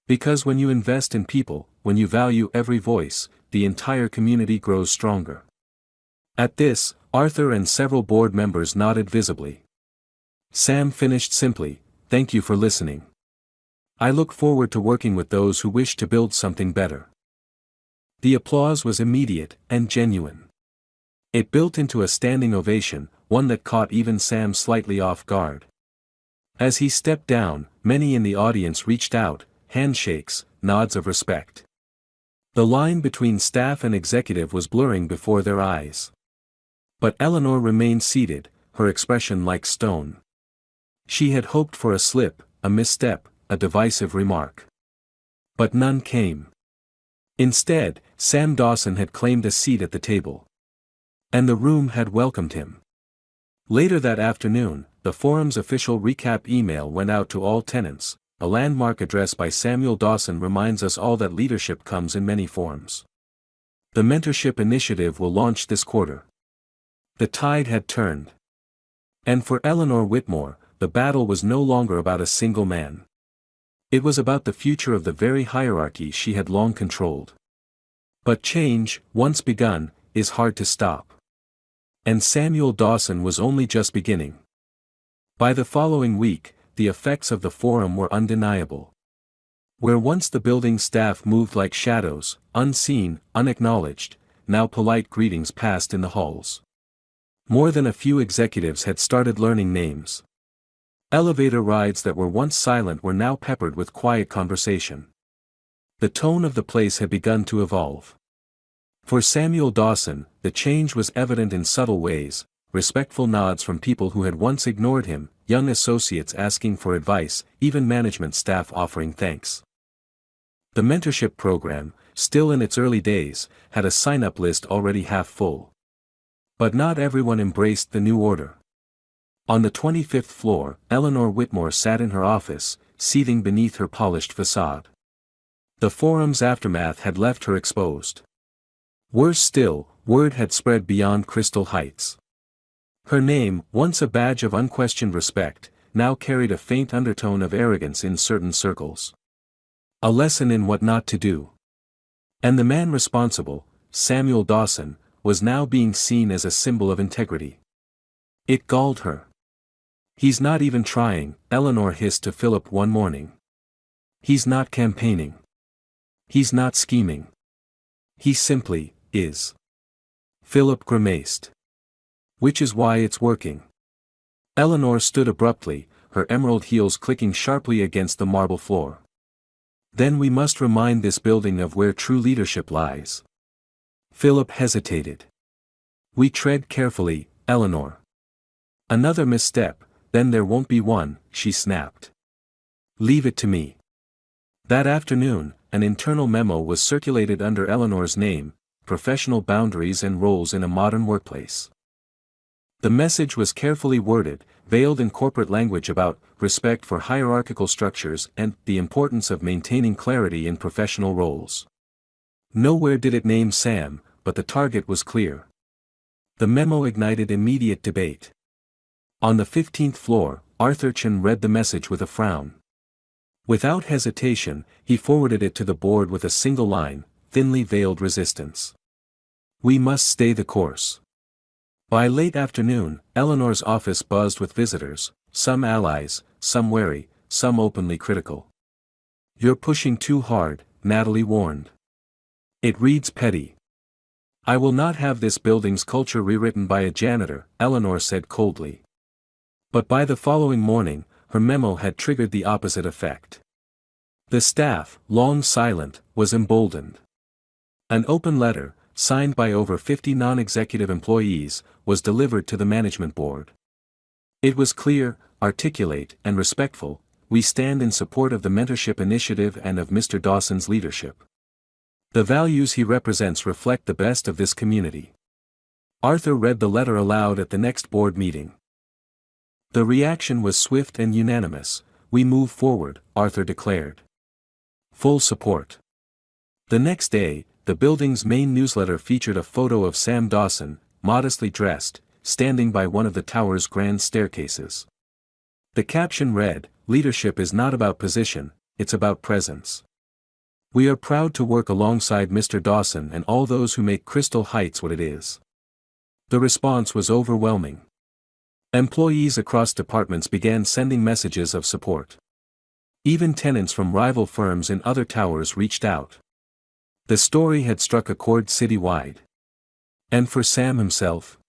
Because when you invest in people, when you value every voice, the entire community grows stronger. At this, Arthur and several board members nodded visibly. Sam finished simply, "Thank you for listening. I look forward to working with those who wish to build something better." The applause was immediate and genuine. It built into a standing ovation, one that caught even Sam slightly off guard. As he stepped down, many in the audience reached out, handshakes, nods of respect. The line between staff and executive was blurring before their eyes. But Eleanor remained seated, her expression like stone. She had hoped for a slip, a misstep, a divisive remark. But none came. Instead, Sam Dawson had claimed a seat at the table. And the room had welcomed him. Later that afternoon, the forum's official recap email went out to all tenants. A landmark address by Samuel Dawson reminds us all that leadership comes in many forms. The mentorship initiative will launch this quarter. The tide had turned. And for Eleanor Whitmore, the battle was no longer about a single man. It was about the future of the very hierarchy she had long controlled. But change, once begun, is hard to stop. And Samuel Dawson was only just beginning. By the following week, the effects of the forum were undeniable. Where once the building staff moved like shadows, unseen, unacknowledged, now polite greetings passed in the halls. More than a few executives had started learning names. Elevator rides that were once silent were now peppered with quiet conversation. The tone of the place had begun to evolve. For Samuel Dawson, the change was evident in subtle ways, respectful nods from people who had once ignored him, young associates asking for advice, even management staff offering thanks. The mentorship program, still in its early days, had a sign-up list already half full. But not everyone embraced the new order. On the 25th floor, Eleanor Whitmore sat in her office, seething beneath her polished facade. The forum's aftermath had left her exposed. Worse still, word had spread beyond Crystal Heights. Her name, once a badge of unquestioned respect, now carried a faint undertone of arrogance in certain circles. A lesson in what not to do. And the man responsible, Samuel Dawson, was now being seen as a symbol of integrity. It galled her. "He's not even trying," Eleanor hissed to Philip one morning. "He's not campaigning. He's not scheming. He simply is." Philip grimaced. "Which is why it's working." Eleanor stood abruptly, her emerald heels clicking sharply against the marble floor. "Then we must remind this building of where true leadership lies." Philip hesitated. "We tread carefully, Eleanor. Another misstep, then there won't be one," she snapped. "Leave it to me." That afternoon, an internal memo was circulated under Eleanor's name, "Professional Boundaries and Roles in a Modern Workplace." The message was carefully worded, veiled in corporate language about respect for hierarchical structures and the importance of maintaining clarity in professional roles. Nowhere did it name Sam, but the target was clear. The memo ignited immediate debate. On the 15th floor, Arthur Chen read the message with a frown. Without hesitation, he forwarded it to the board with a single line, thinly veiled resistance. "We must stay the course." By late afternoon, Eleanor's office buzzed with visitors, some allies, some wary, some openly critical. "You're pushing too hard," Natalie warned. "It reads petty." "I will not have this building's culture rewritten by a janitor," Eleanor said coldly. But by the following morning, her memo had triggered the opposite effect. The staff, long silent, was emboldened. An open letter, signed by over 50 non-executive employees, was delivered to the management board. It was clear, articulate, and respectful: "We stand in support of the mentorship initiative and of Mr. Dawson's leadership." The values he represents reflect the best of this community. Arthur read the letter aloud at the next board meeting. The reaction was swift and unanimous. "We move forward," Arthur declared. "Full support." The next day, the building's main newsletter featured a photo of Sam Dawson, modestly dressed, standing by one of the tower's grand staircases. The caption read, "Leadership is not about position, it's about presence. We are proud to work alongside Mr. Dawson and all those who make Crystal Heights what it is." The response was overwhelming. Employees across departments began sending messages of support. Even tenants from rival firms in other towers reached out. The story had struck a chord citywide. And for Sam himself?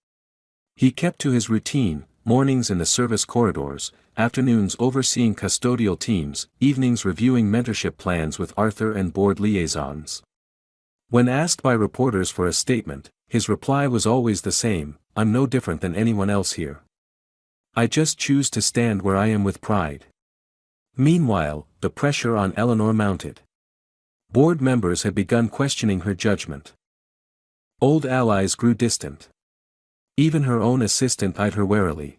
He kept to his routine, mornings in the service corridors, afternoons overseeing custodial teams, evenings reviewing mentorship plans with Arthur and board liaisons. When asked by reporters for a statement, his reply was always the same: "I'm no different than anyone else here. I just choose to stand where I am with pride." Meanwhile, the pressure on Eleanor mounted. Board members had begun questioning her judgment. Old allies grew distant. Even her own assistant eyed her warily.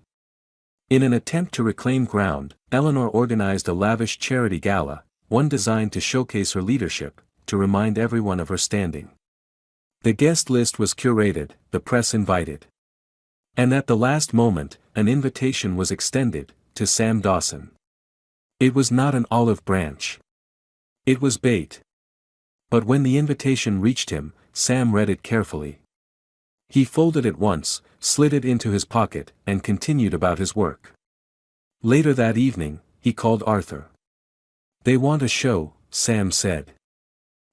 In an attempt to reclaim ground, Eleanor organized a lavish charity gala, one designed to showcase her leadership, to remind everyone of her standing. The guest list was curated, the press invited. And at the last moment, an invitation was extended, to Sam Dawson. It was not an olive branch. It was bait. But when the invitation reached him, Sam read it carefully. He folded it once, slid it into his pocket, and continued about his work. Later that evening, he called Arthur. "They want a show," Sam said.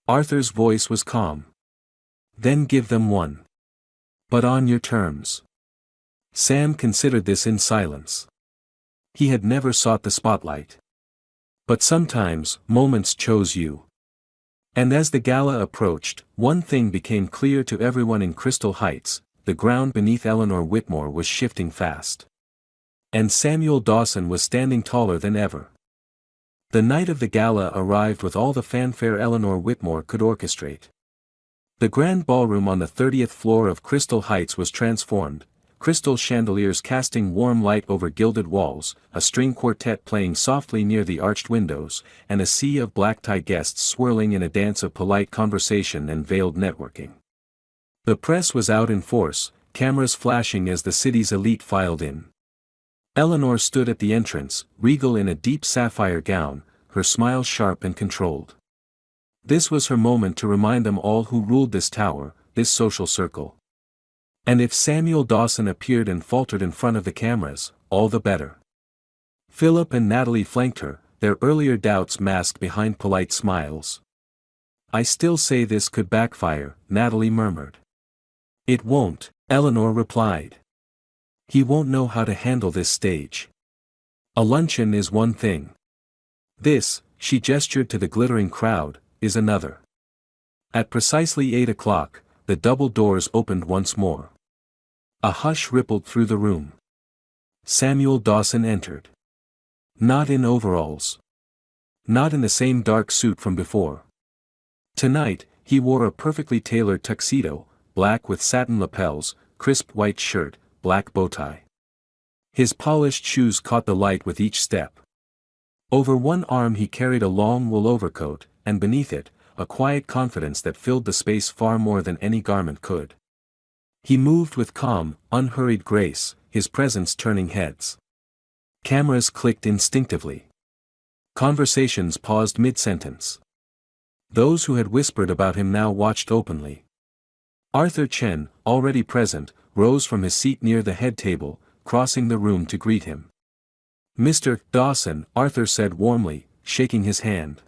Arthur's voice was calm. "Then give them one. But on your terms." Sam considered this in silence. He had never sought the spotlight. But sometimes, moments chose you. And as the gala approached, one thing became clear to everyone in Crystal Heights: the ground beneath Eleanor Whitmore was shifting fast. And Samuel Dawson was standing taller than ever. The night of the gala arrived with all the fanfare Eleanor Whitmore could orchestrate. The grand ballroom on the 30th floor of Crystal Heights was transformed, crystal chandeliers casting warm light over gilded walls, a string quartet playing softly near the arched windows, and a sea of black-tie guests swirling in a dance of polite conversation and veiled networking. The press was out in force, cameras flashing as the city's elite filed in. Eleanor stood at the entrance, regal in a deep sapphire gown, her smile sharp and controlled. This was her moment to remind them all who ruled this tower, this social circle. And if Samuel Dawson appeared and faltered in front of the cameras, all the better. Philip and Natalie flanked her, their earlier doubts masked behind polite smiles. "I still say this could backfire," Natalie murmured. "It won't," Eleanor replied. "He won't know how to handle this stage. A luncheon is one thing. This," she gestured to the glittering crowd, "is another." At precisely 8 o'clock, the double doors opened once more. A hush rippled through the room. Samuel Dawson entered. Not in overalls. Not in the same dark suit from before. Tonight, he wore a perfectly tailored tuxedo, black with satin lapels, crisp white shirt, black bow tie. His polished shoes caught the light with each step. Over one arm he carried a long wool overcoat, and beneath it, a quiet confidence that filled the space far more than any garment could. He moved with calm, unhurried grace, his presence turning heads. Cameras clicked instinctively. Conversations paused mid-sentence. Those who had whispered about him now watched openly. Arthur Chen, already present, rose from his seat near the head table, crossing the room to greet him. "Mr. Dawson," Arthur said warmly, shaking his hand.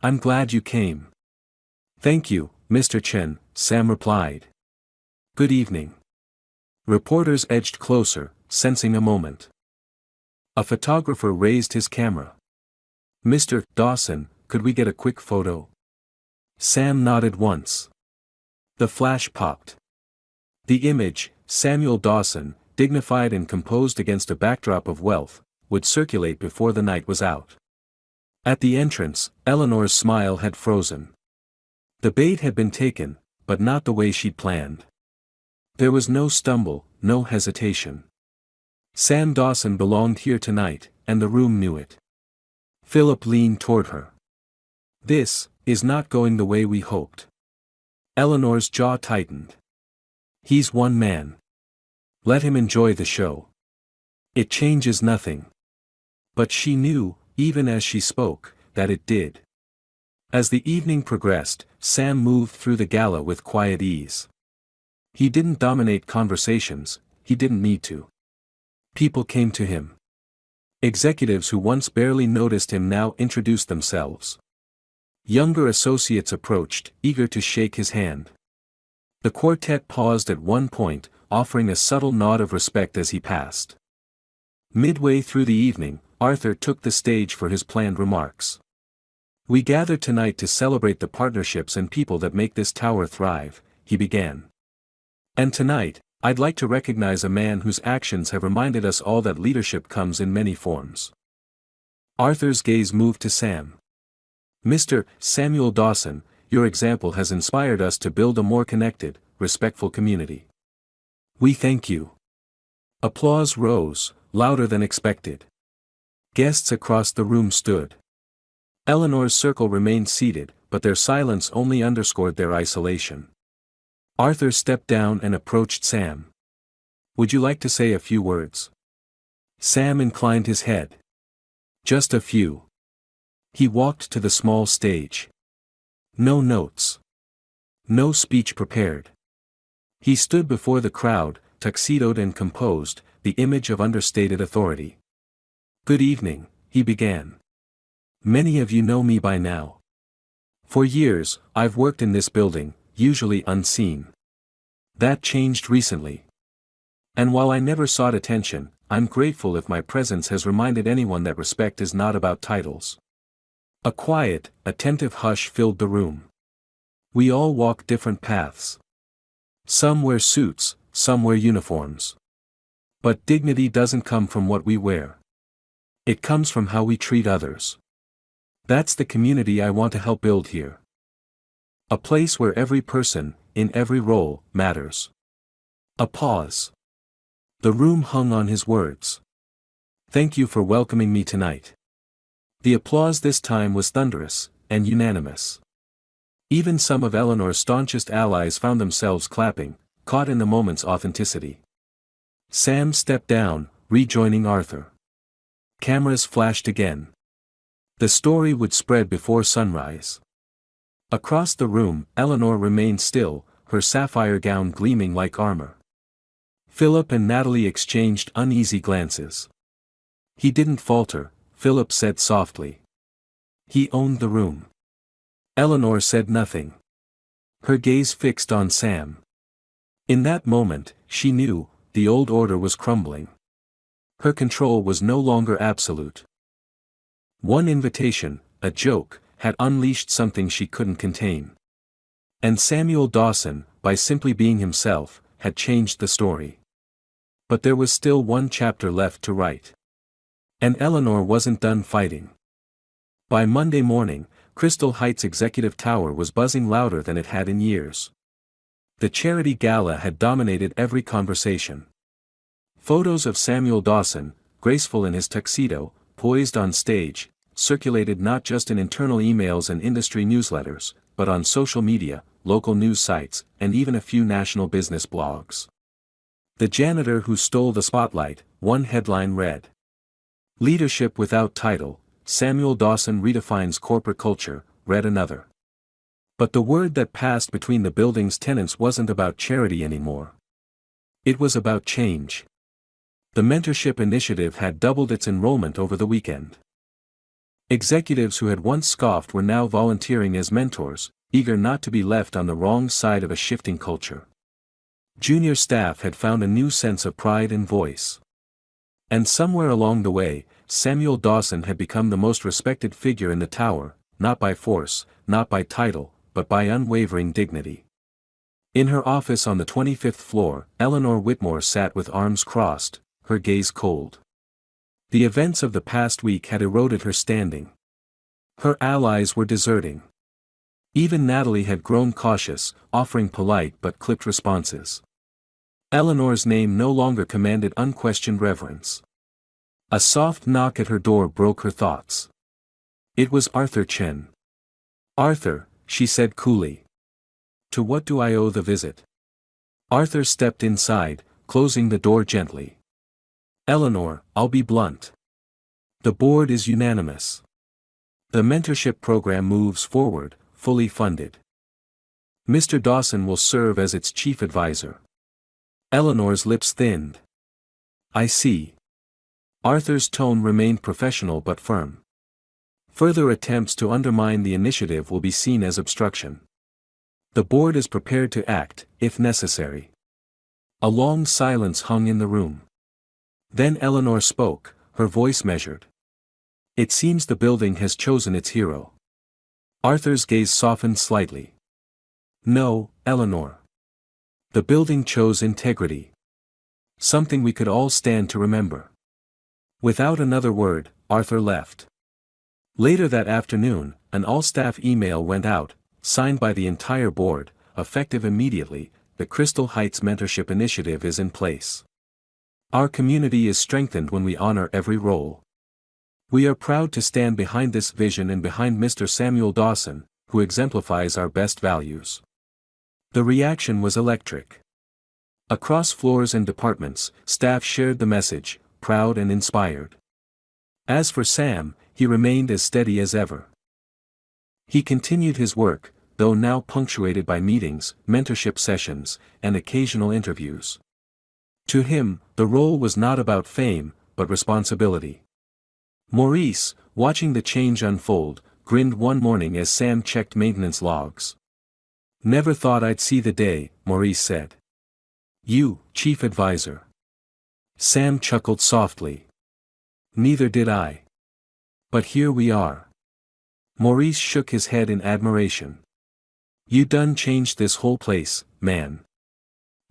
"I'm glad you came." "Thank you, Mr. Chen," Sam replied. "Good evening." Reporters edged closer, sensing a moment. A photographer raised his camera. "Mr. Dawson, could we get a quick photo?" Sam nodded once. The flash popped. The image, Samuel Dawson, dignified and composed against a backdrop of wealth, would circulate before the night was out. At the entrance, Eleanor's smile had frozen. The bait had been taken, but not the way she'd planned. There was no stumble, no hesitation. Sam Dawson belonged here tonight, and the room knew it. Philip leaned toward her. "This is not going the way we hoped." Eleanor's jaw tightened. "He's one man. Let him enjoy the show. It changes nothing." But she knew, even as she spoke, that it did. As the evening progressed, Sam moved through the gala with quiet ease. He didn't dominate conversations, he didn't need to. People came to him. Executives who once barely noticed him now introduced themselves. Younger associates approached, eager to shake his hand. The quartet paused at one point, offering a subtle nod of respect as he passed. Midway through the evening, Arthur took the stage for his planned remarks. "We gather tonight to celebrate the partnerships and people that make this tower thrive," he began. "And tonight, I'd like to recognize a man whose actions have reminded us all that leadership comes in many forms." Arthur's gaze moved to Sam. "Mr. Samuel Dawson, your example has inspired us to build a more connected, respectful community. We thank you." Applause rose, louder than expected. Guests across the room stood. Eleanor's circle remained seated, but their silence only underscored their isolation. Arthur stepped down and approached Sam. "Would you like to say a few words?" Sam inclined his head. "Just a few." He walked to the small stage. No notes. No speech prepared. He stood before the crowd, tuxedoed and composed, the image of understated authority. "Good evening," he began. "Many of you know me by now. For years, I've worked in this building, usually unseen. That changed recently. And while I never sought attention, I'm grateful if my presence has reminded anyone that respect is not about titles." A quiet, attentive hush filled the room. We all walk different paths. Some wear suits, some wear uniforms. But dignity doesn't come from what we wear. It comes from how we treat others. That's the community I want to help build here. A place where every person, in every role, matters. A pause. The room hung on his words. "Thank you for welcoming me tonight." The applause this time was thunderous, and unanimous. Even some of Eleanor's staunchest allies found themselves clapping, caught in the moment's authenticity. Sam stepped down, rejoining Arthur. Cameras flashed again. The story would spread before sunrise. Across the room, Eleanor remained still, her sapphire gown gleaming like armor. Philip and Natalie exchanged uneasy glances. "He didn't falter," Philip said softly. "He owned the room." Eleanor said nothing. Her gaze fixed on Sam. In that moment, she knew, the old order was crumbling. Her control was no longer absolute. One invitation, a joke, had unleashed something she couldn't contain. And Samuel Dawson, by simply being himself, had changed the story. But there was still one chapter left to write. And Eleanor wasn't done fighting. By Monday morning, Crystal Heights Executive Tower was buzzing louder than it had in years. The charity gala had dominated every conversation. Photos of Samuel Dawson, graceful in his tuxedo, poised on stage, circulated not just in internal emails and industry newsletters, but on social media, local news sites, and even a few national business blogs. "The janitor who stole the spotlight," one headline read. "Leadership without title, Samuel Dawson redefines corporate culture," read another. But the word that passed between the building's tenants wasn't about charity anymore. It was about change. The mentorship initiative had doubled its enrollment over the weekend. Executives who had once scoffed were now volunteering as mentors, eager not to be left on the wrong side of a shifting culture. Junior staff had found a new sense of pride and voice. And somewhere along the way, Samuel Dawson had become the most respected figure in the tower, not by force, not by title, but by unwavering dignity. In her office on the 25th floor, Eleanor Whitmore sat with arms crossed, her gaze cold. The events of the past week had eroded her standing. Her allies were deserting. Even Natalie had grown cautious, offering polite but clipped responses. Eleanor's name no longer commanded unquestioned reverence. A soft knock at her door broke her thoughts. It was Arthur Chen. "Arthur," she said coolly. "To what do I owe the visit?" Arthur stepped inside, closing the door gently. "Eleanor, I'll be blunt. The board is unanimous. The mentorship program moves forward, fully funded. Mr. Dawson will serve as its chief advisor." Eleanor's lips thinned. "I see." Arthur's tone remained professional but firm. "Further attempts to undermine the initiative will be seen as obstruction. The board is prepared to act, if necessary." A long silence hung in the room. Then Eleanor spoke, her voice measured. "It seems the building has chosen its hero." Arthur's gaze softened slightly. "No, Eleanor. The building chose integrity. Something we could all stand to remember." Without another word, Arthur left. Later that afternoon, an all-staff email went out, signed by the entire board, effective immediately. "The Crystal Heights Mentorship Initiative is in place. Our community is strengthened when we honor every role. We are proud to stand behind this vision and behind Mr. Samuel Dawson, who exemplifies our best values." The reaction was electric. Across floors and departments, staff shared the message, proud and inspired. As for Sam, he remained as steady as ever. He continued his work, though now punctuated by meetings, mentorship sessions, and occasional interviews. To him, the role was not about fame, but responsibility. Maurice, watching the change unfold, grinned one morning as Sam checked maintenance logs. "Never thought I'd see the day," Maurice said. "You, chief advisor." Sam chuckled softly. "Neither did I. But here we are." Maurice shook his head in admiration. "You done changed this whole place, man."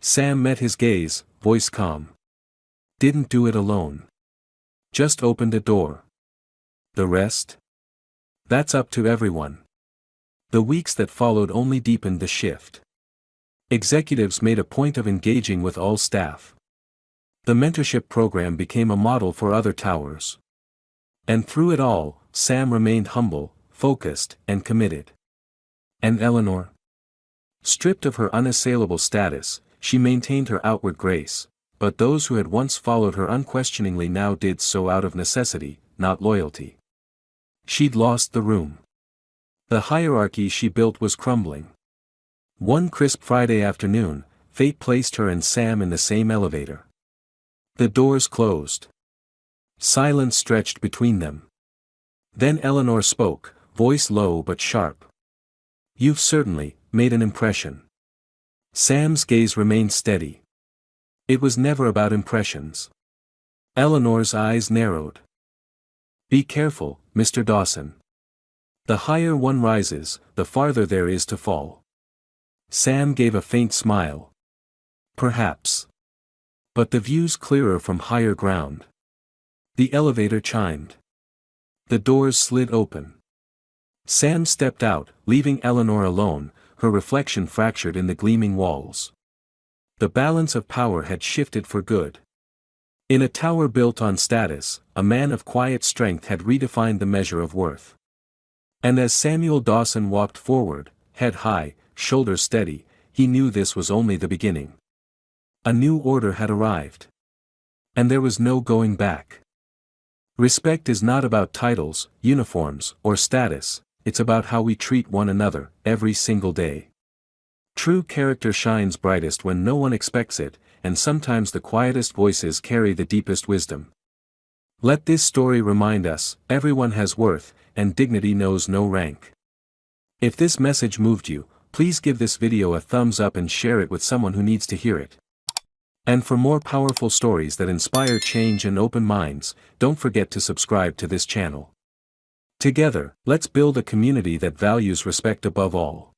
Sam met his gaze, voice calm. "Didn't do it alone. Just opened a door. The rest? That's up to everyone." The weeks that followed only deepened the shift. Executives made a point of engaging with all staff. The mentorship program became a model for other towers. And through it all, Sam remained humble, focused, and committed. And Eleanor? Stripped of her unassailable status, she maintained her outward grace, but those who had once followed her unquestioningly now did so out of necessity, not loyalty. She'd lost the room. The hierarchy she built was crumbling. One crisp Friday afternoon, fate placed her and Sam in the same elevator. The doors closed. Silence stretched between them. Then Eleanor spoke, voice low but sharp. "You've certainly made an impression." Sam's gaze remained steady. It was never about impressions. Eleanor's eyes narrowed. "Be careful, Mr. Dawson. The higher one rises, the farther there is to fall." Sam gave a faint smile. "Perhaps. But the view's clearer from higher ground." The elevator chimed. The doors slid open. Sam stepped out, leaving Eleanor alone, her reflection fractured in the gleaming walls. The balance of power had shifted for good. In a tower built on status, a man of quiet strength had redefined the measure of worth. And as Samuel Dawson walked forward, head high, shoulders steady, he knew this was only the beginning. A new order had arrived. And there was no going back. Respect is not about titles, uniforms, or status, it's about how we treat one another, every single day. True character shines brightest when no one expects it, and sometimes the quietest voices carry the deepest wisdom. Let this story remind us, everyone has worth, and dignity knows no rank. If this message moved you, please give this video a thumbs up and share it with someone who needs to hear it. And for more powerful stories that inspire change and open minds, don't forget to subscribe to this channel. Together, let's build a community that values respect above all.